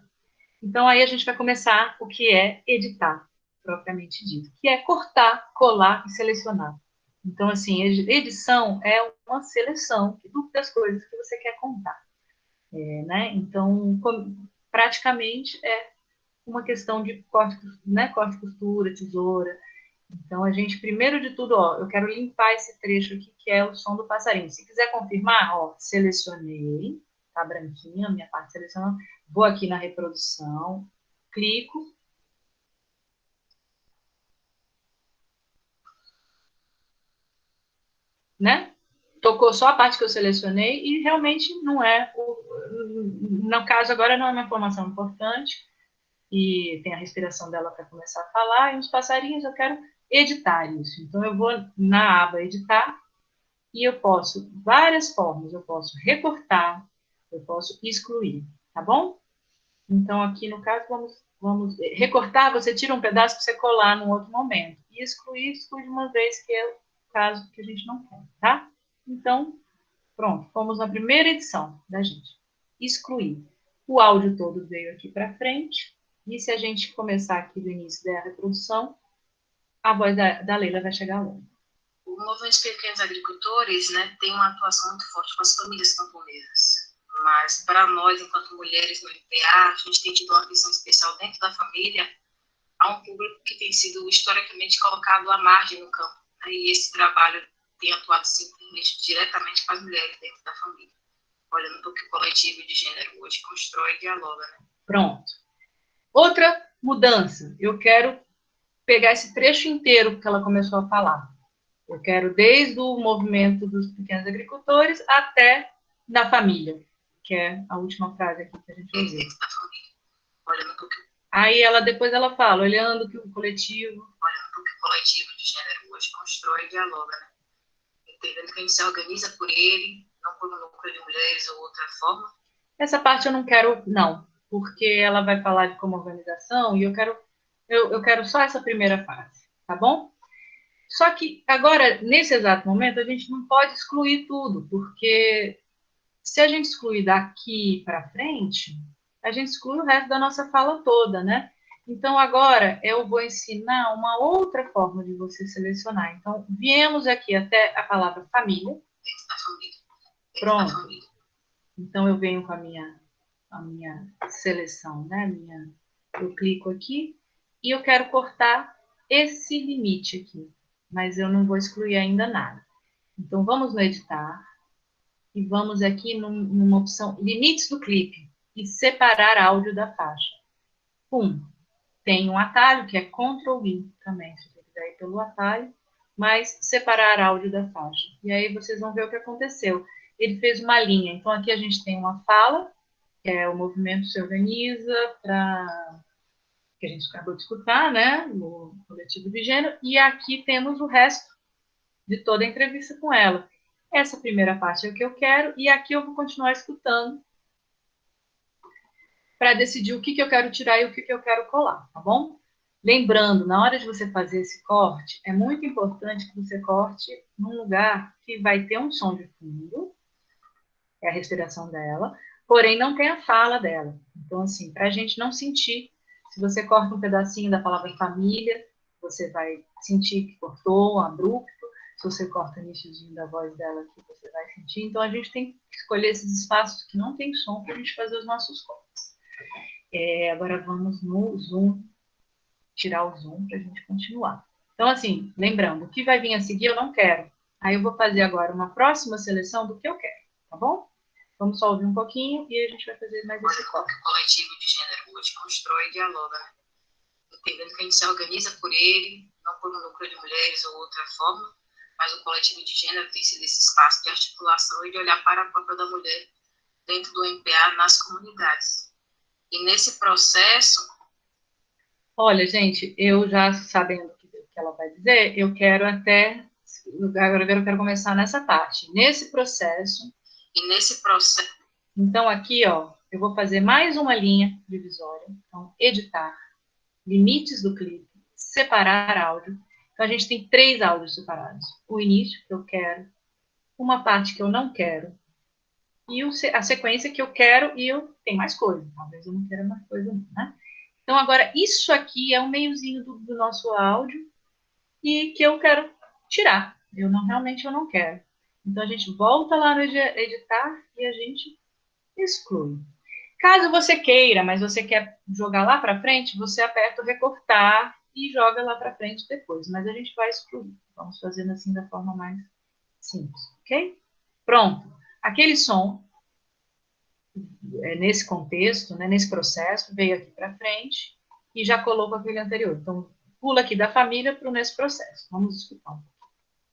Então, aí a gente vai começar o que é editar, propriamente dito, que é cortar, colar e selecionar. Então, assim, edição é uma seleção das coisas que você quer contar. Né? Então, praticamente é uma questão de corte, né? Corte, costura, tesoura. Então, a gente, primeiro de tudo, ó, eu quero limpar esse trecho aqui, que é o som do passarinho. Se quiser confirmar, ó, selecionei, tá branquinho a minha parte selecionada. Vou aqui na reprodução, clico, né? Tocou só a parte que eu selecionei e realmente não é, no caso agora não é uma informação importante, e tem a respiração dela para começar a falar, e os passarinhos eu quero editar isso. Então, eu vou na aba editar, e eu posso, várias formas, eu posso recortar, eu posso excluir, tá bom? Então, aqui no caso, vamos recortar, você tira um pedaço para você colar num outro momento. E excluir, exclui de uma vez, que é o caso que a gente não quer, tá? Então, pronto, fomos na primeira edição da gente. Excluir. O áudio todo veio aqui para frente. E se a gente começar aqui do início da reprodução, a voz da Leila vai chegar logo.
O Movimento dos Pequenos Agricultores, né, tem uma atuação muito forte com as famílias camponesas. Mas, para nós, enquanto mulheres no MPA, a gente tem tido uma atenção especial dentro da família a um público que tem sido historicamente colocado à margem no campo. Né, e esse trabalho tem atuado simplesmente diretamente com as mulheres dentro da família, olhando para o que o coletivo de gênero hoje constrói e dialoga. Né?
Pronto. Outra mudança. Eu quero pegar esse trecho inteiro que ela começou a falar. Eu quero desde o movimento dos pequenos agricultores até na família, que é a última frase aqui que a gente ouviu.
Dentro da família, olhando para o que...
Aí depois ela fala, olhando que o coletivo...
Olhando para o que o coletivo de gênero hoje constrói e dialoga, né? Entendendo que a gente se organiza por ele, não por um núcleo de mulheres ou outra forma.
Essa parte eu não quero, não, porque ela vai falar de como organização e eu quero só essa primeira fase, tá bom? Só que agora, nesse exato momento, a gente não pode excluir tudo, porque se a gente excluir daqui para frente, a gente exclui o resto da nossa fala toda, né? Então, agora eu vou ensinar uma outra forma de você selecionar. Então, viemos aqui até a palavra família.
Dentro da família.
Pronto. Então, eu venho com a minha seleção, né? Eu clico aqui e eu quero cortar esse limite aqui, mas eu não vou excluir ainda nada. Então, vamos no editar e vamos aqui numa opção limites do clipe e separar áudio da faixa. Pum. Tem um atalho que é Ctrl+I também, se você quiser ir pelo atalho, mas separar áudio da faixa. E aí vocês vão ver o que aconteceu. Ele fez uma linha. Então, aqui a gente tem uma fala, que é o movimento se organiza para que a gente acabou de escutar, né, no coletivo de gênero, e aqui temos o resto de toda a entrevista com ela. Essa primeira parte é o que eu quero, e aqui eu vou continuar escutando para decidir o que eu quero tirar e o que eu quero colar, tá bom? Lembrando, na hora de você fazer esse corte, é muito importante que você corte num lugar que vai ter um som de fundo, é a respiração dela, porém não tem a fala dela. Então, assim, para a gente não sentir, se você corta um pedacinho da palavra família, você vai sentir que cortou, um abrupto. Se você corta o iniciozinho da voz dela aqui, você vai sentir. Então, a gente tem que escolher esses espaços que não tem som para a gente fazer os nossos cortes. Agora vamos no Zoom, tirar o Zoom para a gente continuar. Então, assim, lembrando, o que vai vir a seguir eu não quero. Aí eu vou fazer agora uma próxima seleção do que eu quero, tá bom? Vamos só ouvir um pouquinho e a gente vai fazer mais esse corte.
O coletivo de gênero hoje constrói e dialoga, né? Entendendo que a gente se organiza por ele, não por um núcleo de mulheres ou outra forma, mas o coletivo de gênero tem sido esse espaço de articulação e de olhar para o papel da mulher dentro do MPA nas comunidades. E nesse processo...
Olha, gente, eu já sabendo o que ela vai dizer, eu quero até... Agora eu quero começar nessa parte. Nesse processo... Então, aqui, ó, eu vou fazer mais uma linha divisória. Então, editar, limites do clipe, separar áudio. Então, a gente tem 3 áudios separados. O início, que eu quero, uma parte que eu não quero, e a sequência que eu quero e tem mais coisa. Talvez eu não queira mais coisa, não, né? Então, agora, isso aqui é um meiozinho do nosso áudio e que eu quero tirar. Realmente eu não quero. Então, a gente volta lá no editar e a gente exclui. Caso você queira, mas você quer jogar lá para frente, você aperta o recortar e joga lá para frente depois. Mas a gente vai excluir. Vamos fazendo assim da forma mais simples, ok? Pronto. Aquele som, nesse contexto, né, nesse processo, veio aqui para frente e já colocou aquele anterior. Então, pula aqui da família para nesse processo. Vamos escutar um pouco.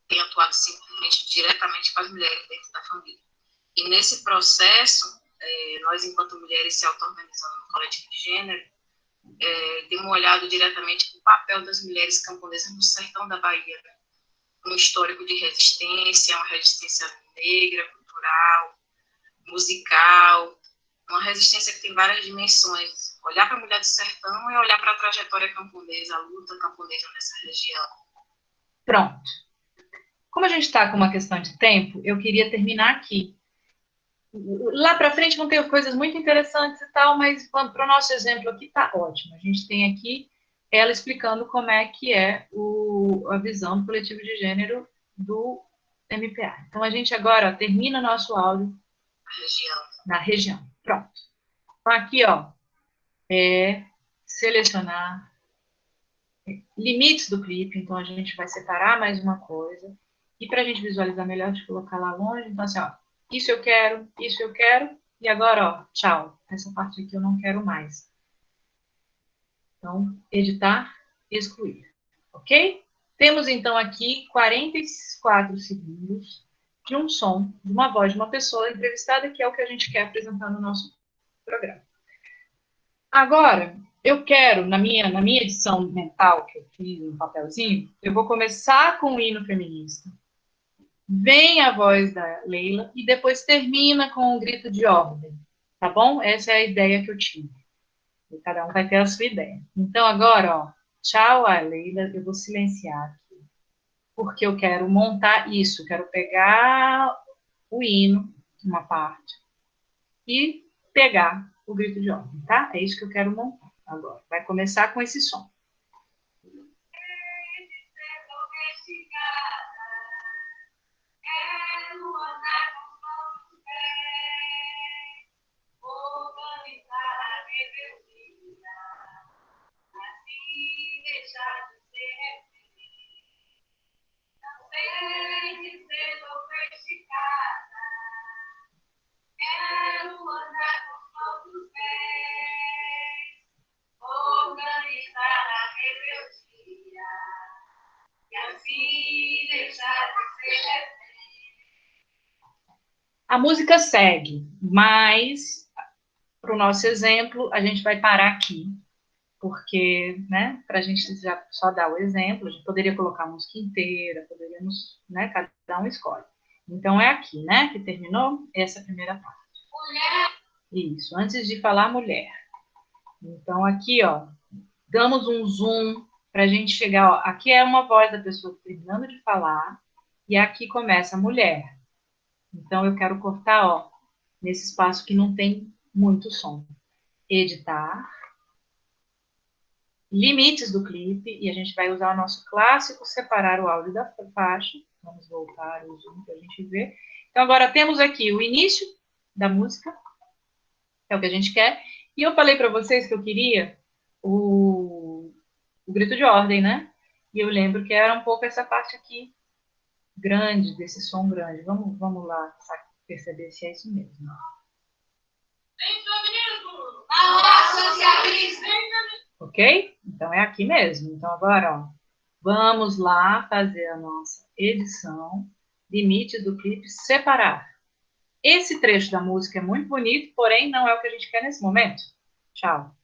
Tem atuado simplesmente diretamente com as mulheres dentro da família. E nesse processo, nós, enquanto mulheres se auto-organizando no coletivo de gênero, temos olhado diretamente para o papel das mulheres camponesas no sertão da Bahia, né? Um histórico de resistência, uma resistência negra, cultural, musical, uma resistência que tem várias dimensões. Olhar para a mulher do sertão é olhar para a trajetória camponesa, a luta camponesa nessa região.
Pronto. Como a gente está com uma questão de tempo, eu queria terminar aqui. Lá para frente vão ter coisas muito interessantes e tal, mas para o nosso exemplo aqui está ótimo. A gente tem aqui ela explicando como é que é a visão do coletivo de gênero do MPA. Então, a gente agora termina nosso áudio na região. Pronto. Então, aqui, ó, selecionar limites do clipe. Então, a gente vai separar mais uma coisa. E para a gente visualizar melhor, deixa eu colocar lá longe. Então, assim, ó, isso eu quero, e agora, ó, tchau. Essa parte aqui eu não quero mais. Então, editar, excluir. Ok? Temos, então, aqui 44 segundos de um som, de uma voz de uma pessoa entrevistada, que é o que a gente quer apresentar no nosso programa. Agora, eu quero, na minha edição mental, que eu fiz no papelzinho, eu vou começar com o hino feminista. Vem a voz da Leila e depois termina com um grito de ordem, tá bom? Essa é a ideia que eu tive. E cada um vai ter a sua ideia. Então, agora, ó, tchau, a Leila, eu vou silenciar aqui, porque eu quero montar isso, eu quero pegar o hino, uma parte, e pegar o grito de ordem, tá? É isso que eu quero montar agora. Vai começar com esse som. A música segue, mas, para o nosso exemplo, a gente vai parar aqui, porque, né, para a gente já só dar o exemplo, a gente poderia colocar a música inteira, poderíamos, né, cada um escolhe. Então, é aqui, né, que terminou essa primeira parte. Mulher. Isso, antes de falar mulher. Então, aqui, ó, damos um zoom para a gente chegar, ó, aqui é uma voz da pessoa terminando de falar, e aqui começa a mulher. Então, eu quero cortar, ó, nesse espaço que não tem muito som. Editar. Limites do clipe, e a gente vai usar o nosso clássico separar o áudio da faixa. Vamos voltar o zoom para a gente ver. Então, agora temos aqui o início da música, é o que a gente quer. E eu falei para vocês que eu queria o grito de ordem, né? E eu lembro que era um pouco essa parte aqui, grande, desse som grande. Vamos lá perceber se é isso mesmo. Ok? Então é aqui mesmo. Então agora, ó, vamos lá fazer a nossa edição, limites do clipe, separar. Esse trecho da música é muito bonito, porém não é o que a gente quer nesse momento. Tchau.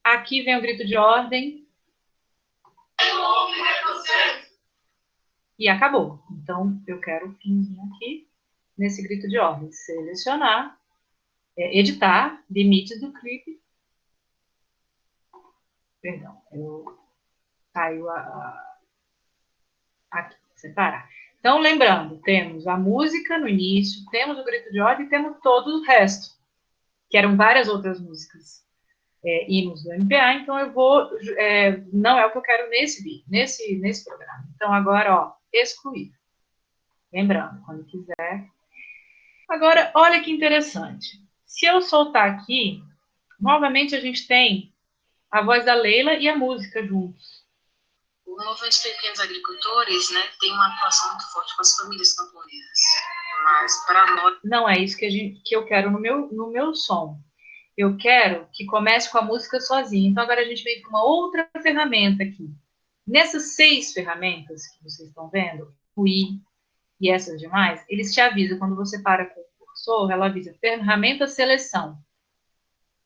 Aqui vem o grito de ordem. E acabou. Então eu quero o finzinho aqui, nesse grito de ordem. Selecionar, editar, limites do clipe. Perdão, caiu aqui, separar. Então, lembrando, temos a música no início, temos o grito de ordem e temos todo o resto, que eram várias outras músicas, hinos do MPA, então eu vou, não é o que eu quero nesse vídeo, nesse programa. Então, agora, ó, excluir. Lembrando, quando quiser. Agora, olha que interessante. Se eu soltar aqui, novamente a gente tem a voz da Leila e a música juntos.
O movimento de pequenos agricultores, né, tem uma atuação muito forte com as famílias camponesas. Mas para nós
não é isso que eu quero no meu som. Eu quero que comece com a música sozinha. Então agora a gente vem com uma outra ferramenta aqui. Nessas 6 ferramentas que vocês estão vendo, o I e essas demais, eles te avisam quando você para com o cursor, ela avisa ferramenta seleção.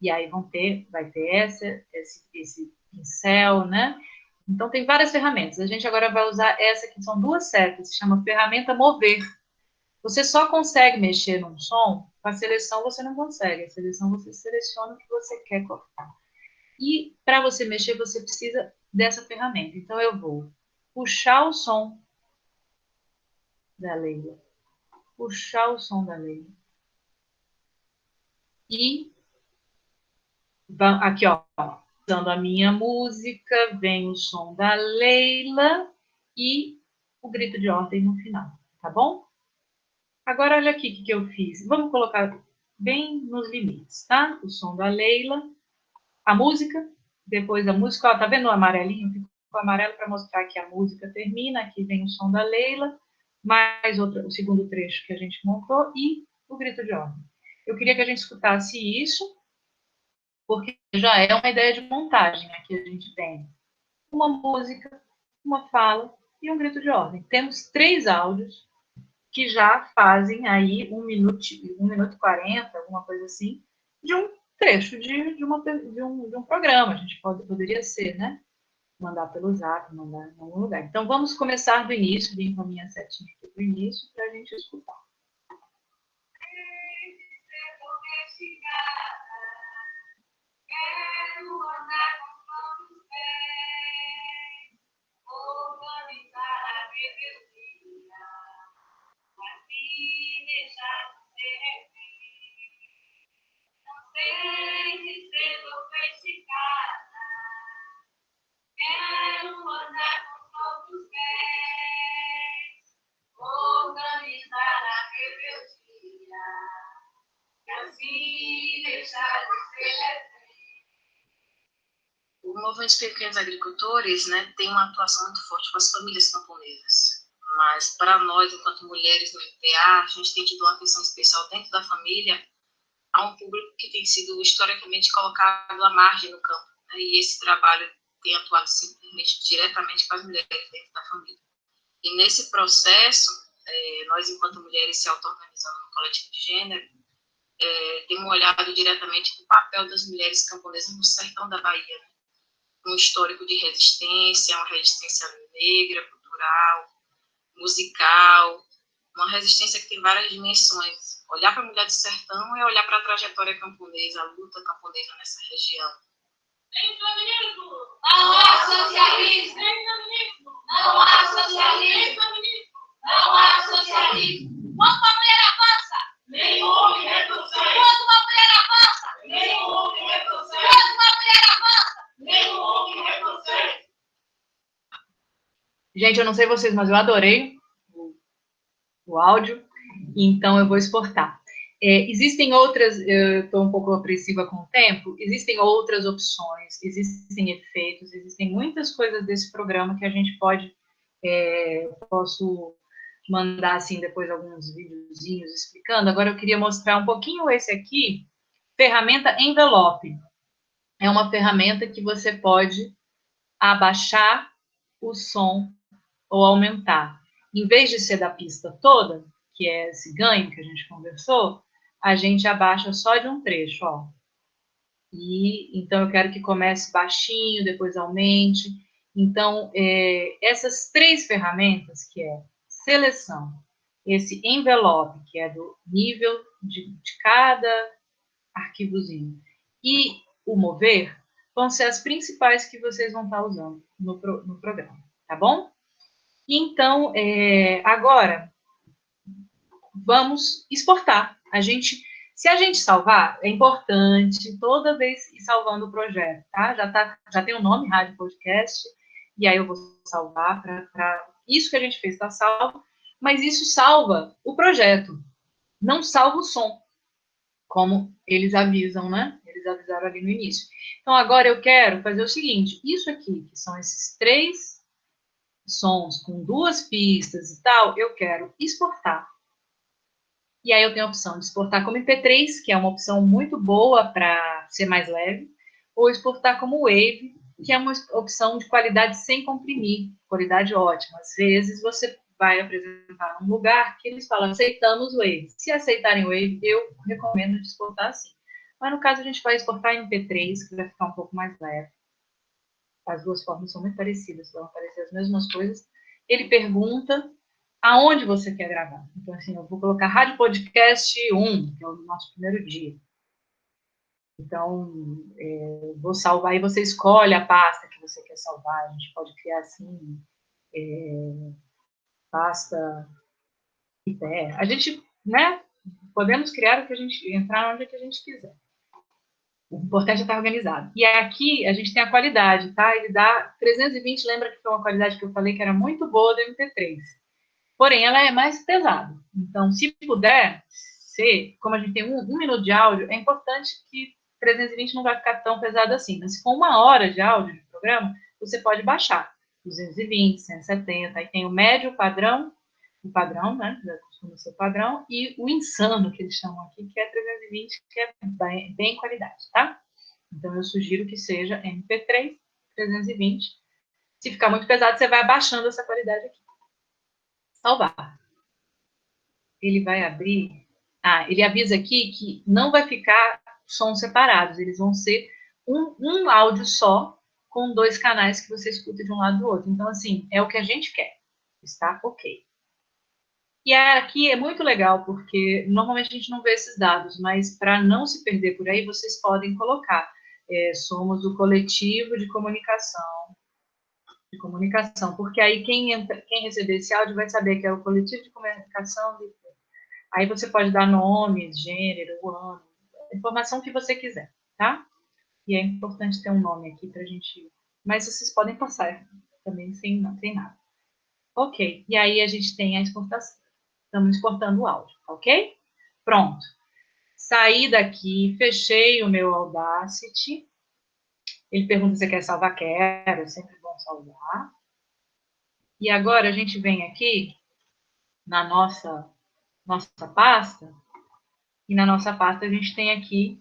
E aí vai ter esse pincel, né? Então, tem várias ferramentas. A gente agora vai usar essa que são 2 setas, se chama ferramenta mover. Você só consegue mexer num som, com a seleção você não consegue. A seleção você seleciona o que você quer cortar. E para você mexer, você precisa dessa ferramenta. Então, eu vou puxar o som da Leila. Puxar o som da Leila. E aqui, ó. Usando a minha música, vem o som da Leila e o grito de ordem no final, tá bom? Agora, olha aqui o que eu fiz. Vamos colocar bem nos limites, tá? O som da Leila, a música, depois a música, ó, tá vendo o amarelinho? Ficou amarelo para mostrar que a música termina, aqui vem o som da Leila, mais o segundo trecho que a gente montou e o grito de ordem. Eu queria que a gente escutasse isso, porque já é uma ideia de montagem. Aqui a gente tem uma música, uma fala e um grito de ordem. Temos 3 áudios que já fazem aí 1 minuto e 40, alguma coisa assim, de um trecho de um programa. A gente poderia ser, né? Mandar pelo Zap, mandar em algum lugar. Então, vamos começar do início, vim com a minha setinha aqui do início, para a gente escutar. Quero andar com todos bem, organizar a rebeldia, assim deixar de ser refém. Não sei se ser sofisticada, quero andar com todos bem, organizar a rebeldia, assim deixar de ser refém. O movimento de pequenos agricultores, né, tem uma atuação muito forte com as famílias camponesas. Mas para nós, enquanto mulheres no MPA, a gente tem tido uma atenção especial dentro da família a um público que tem sido historicamente colocado à margem no campo. Né, e esse trabalho tem atuado simplesmente diretamente com as mulheres dentro da família. E nesse processo, nós, enquanto mulheres se auto-organizando no coletivo de gênero, temos olhado diretamente para o papel das mulheres camponesas no sertão da Bahia, né?
um histórico de resistência, uma resistência negra, cultural, musical, uma resistência que tem várias dimensões. Olhar para a mulher do sertão é olhar para a trajetória camponesa, a luta camponesa nessa região.
Sem feminismo, não há socialismo. Sem feminismo, não há socialismo. Sem feminismo, não há socialismo. Quando uma mulher avança, nenhum homem retrocede. Quando uma mulher avança, nenhum homem retrocede. Quando uma mulher avança, nenhum homem retrocede.
Gente, eu não sei vocês, mas eu adorei o áudio, então eu vou exportar. Existem outras, eu estou um pouco apreensiva com o tempo, existem outras opções, existem efeitos, existem muitas coisas desse programa que a gente pode, posso mandar, assim, depois alguns videozinhos explicando. Agora eu queria mostrar um pouquinho esse aqui, ferramenta Envelope. É uma ferramenta que você pode abaixar o som ou aumentar. Em vez de ser da pista toda, que é esse ganho que a gente conversou, a gente abaixa só de um trecho, ó. E, então, eu quero que comece baixinho, depois aumente. Então, essas três ferramentas, que é seleção, esse envelope, que é do nível de cada arquivozinho, e o mover, vão ser as principais que vocês vão estar usando no programa, tá bom? Então, agora, vamos exportar. Se a gente salvar, é importante toda vez ir salvando o projeto, tá? Já tem o nome, Rádio Podcast, e aí eu vou salvar para isso que a gente fez está salvo, mas isso salva o projeto, não salva o som, como eles avisam, né? Eles avisaram ali no início. Então, agora eu quero fazer o seguinte, isso aqui, que são esses 3 sons com 2 pistas e tal, eu quero exportar. E aí eu tenho a opção de exportar como MP3, que é uma opção muito boa para ser mais leve, ou exportar como Wave, que é uma opção de qualidade sem comprimir, qualidade ótima. Às vezes você vai apresentar num lugar que eles falam, aceitamos Wave. Se aceitarem Wave, eu recomendo de exportar assim. Mas no caso a gente vai exportar em MP3, que vai ficar um pouco mais leve. As duas formas são muito parecidas, vão aparecer as mesmas coisas. Ele pergunta aonde você quer gravar. Então, assim, eu vou colocar Rádio Podcast 1, que é o nosso primeiro dia. Então, vou salvar e você escolhe a pasta que você quer salvar. A gente pode criar, assim, pasta e pé. A gente, né, podemos criar o que a gente, entrar onde que a gente quiser. O importante é estar organizado. E aqui a gente tem a qualidade, tá? Ele dá 320, lembra que foi uma qualidade que eu falei que era muito boa do MP3. Porém, ela é mais pesada. Então, se puder ser, como a gente tem um minuto de áudio, é importante que 320 não vai ficar tão pesado assim. Mas se for 1 hora de áudio de programa, você pode baixar 220, 170, aí tem o médio, o padrão, né, já costuma ser o padrão, e o insano, que eles chamam aqui, que é 320, que é bem qualidade, tá? Então, eu sugiro que seja MP3, 320. Se ficar muito pesado, você vai abaixando essa qualidade aqui. Salvar. Ele vai abrir... ele avisa aqui que não vai ficar sons separados, eles vão ser um áudio só, com 2 canais que você escuta de um lado do outro. Então, assim, é o que a gente quer. Está ok. E aqui é muito legal, porque normalmente a gente não vê esses dados, mas para não se perder por aí, vocês podem colocar. Somos o coletivo de comunicação, porque aí quem receber esse áudio vai saber que é o coletivo de comunicação. Aí você pode dar nome, gênero, ano, a informação que você quiser, tá? E é importante ter um nome aqui para a gente... Mas vocês podem passar também sem nada. Ok, e aí a gente tem a exportação. Estamos exportando o áudio, ok? Pronto. Saí daqui, fechei o meu Audacity. Ele pergunta se você quer salvar, quero, é sempre bom salvar. E agora a gente vem aqui na nossa pasta, e na nossa pasta a gente tem aqui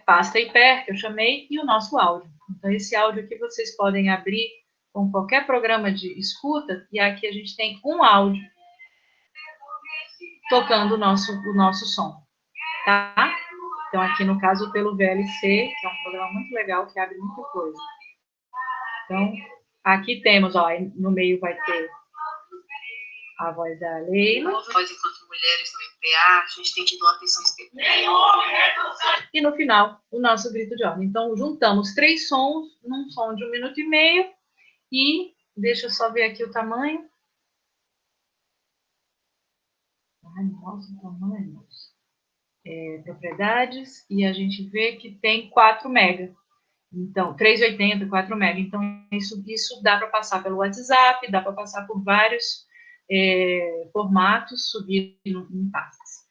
pasta IPER, que eu chamei, e o nosso áudio. Então, esse áudio aqui vocês podem abrir com qualquer programa de escuta, e aqui a gente tem um áudio tocando o nosso som, tá? Então, aqui no caso, pelo VLC, que é um programa muito legal, que abre muita coisa. Então, aqui temos, ó, no meio vai ter a voz da Leila.
Nós, enquanto mulheres no MPA, a gente tem tido uma atenção especial.
E no final, o nosso grito de ordem. Então, juntamos 3 sons num som de 1 minuto e meio. E, deixa eu só ver aqui o tamanho. Ai, nossa, o tamanho. Propriedades. E a gente vê que tem 4 MB. Então, 380, 4 MB. Então, isso dá para passar pelo WhatsApp, dá para passar por vários formatos, subir em pastas.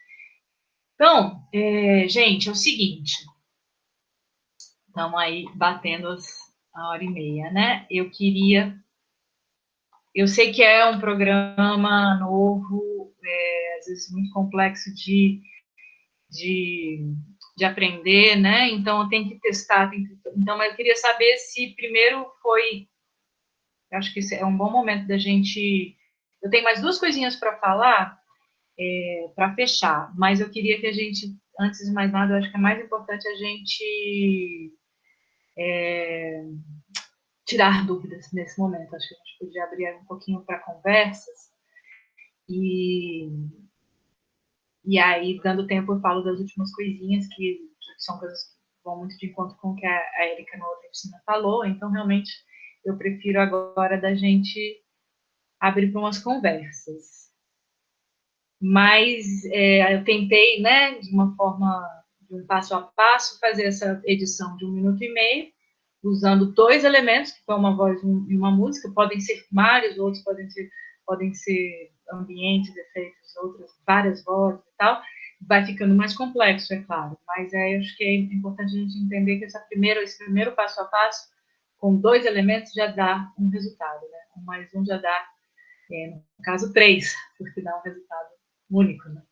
Então, gente, é o seguinte. Estamos aí batendo a 1h30, né? Eu sei que é um programa novo, às vezes muito complexo de aprender, né? Então, eu tenho que testar. Então, mas eu queria saber se primeiro eu acho que esse é um bom momento da gente... Eu tenho mais 2 coisinhas para falar, para fechar, mas eu queria que a gente, antes de mais nada, eu acho que é mais importante a gente tirar dúvidas nesse momento. Acho que a gente podia abrir um pouquinho para conversas e aí, dando tempo, eu falo das últimas coisinhas que são coisas que vão muito de encontro com o que a Érica na outra oficina falou. Então, realmente, eu prefiro agora da gente abrir para umas conversas. Mas eu tentei, né, de uma forma, de um passo a passo, fazer essa edição de 1 minuto e meio, usando 2 elementos, que foi uma voz e uma música. Podem ser vários outros, podem ser ambientes, efeitos, outras, várias vozes e tal. Vai ficando mais complexo, é claro. Mas eu acho que é importante a gente entender que esse primeiro passo a passo, com 2 elementos, já dá um resultado, né? 1 mais 1 já dá, no caso, 3, porque dá um resultado único, né?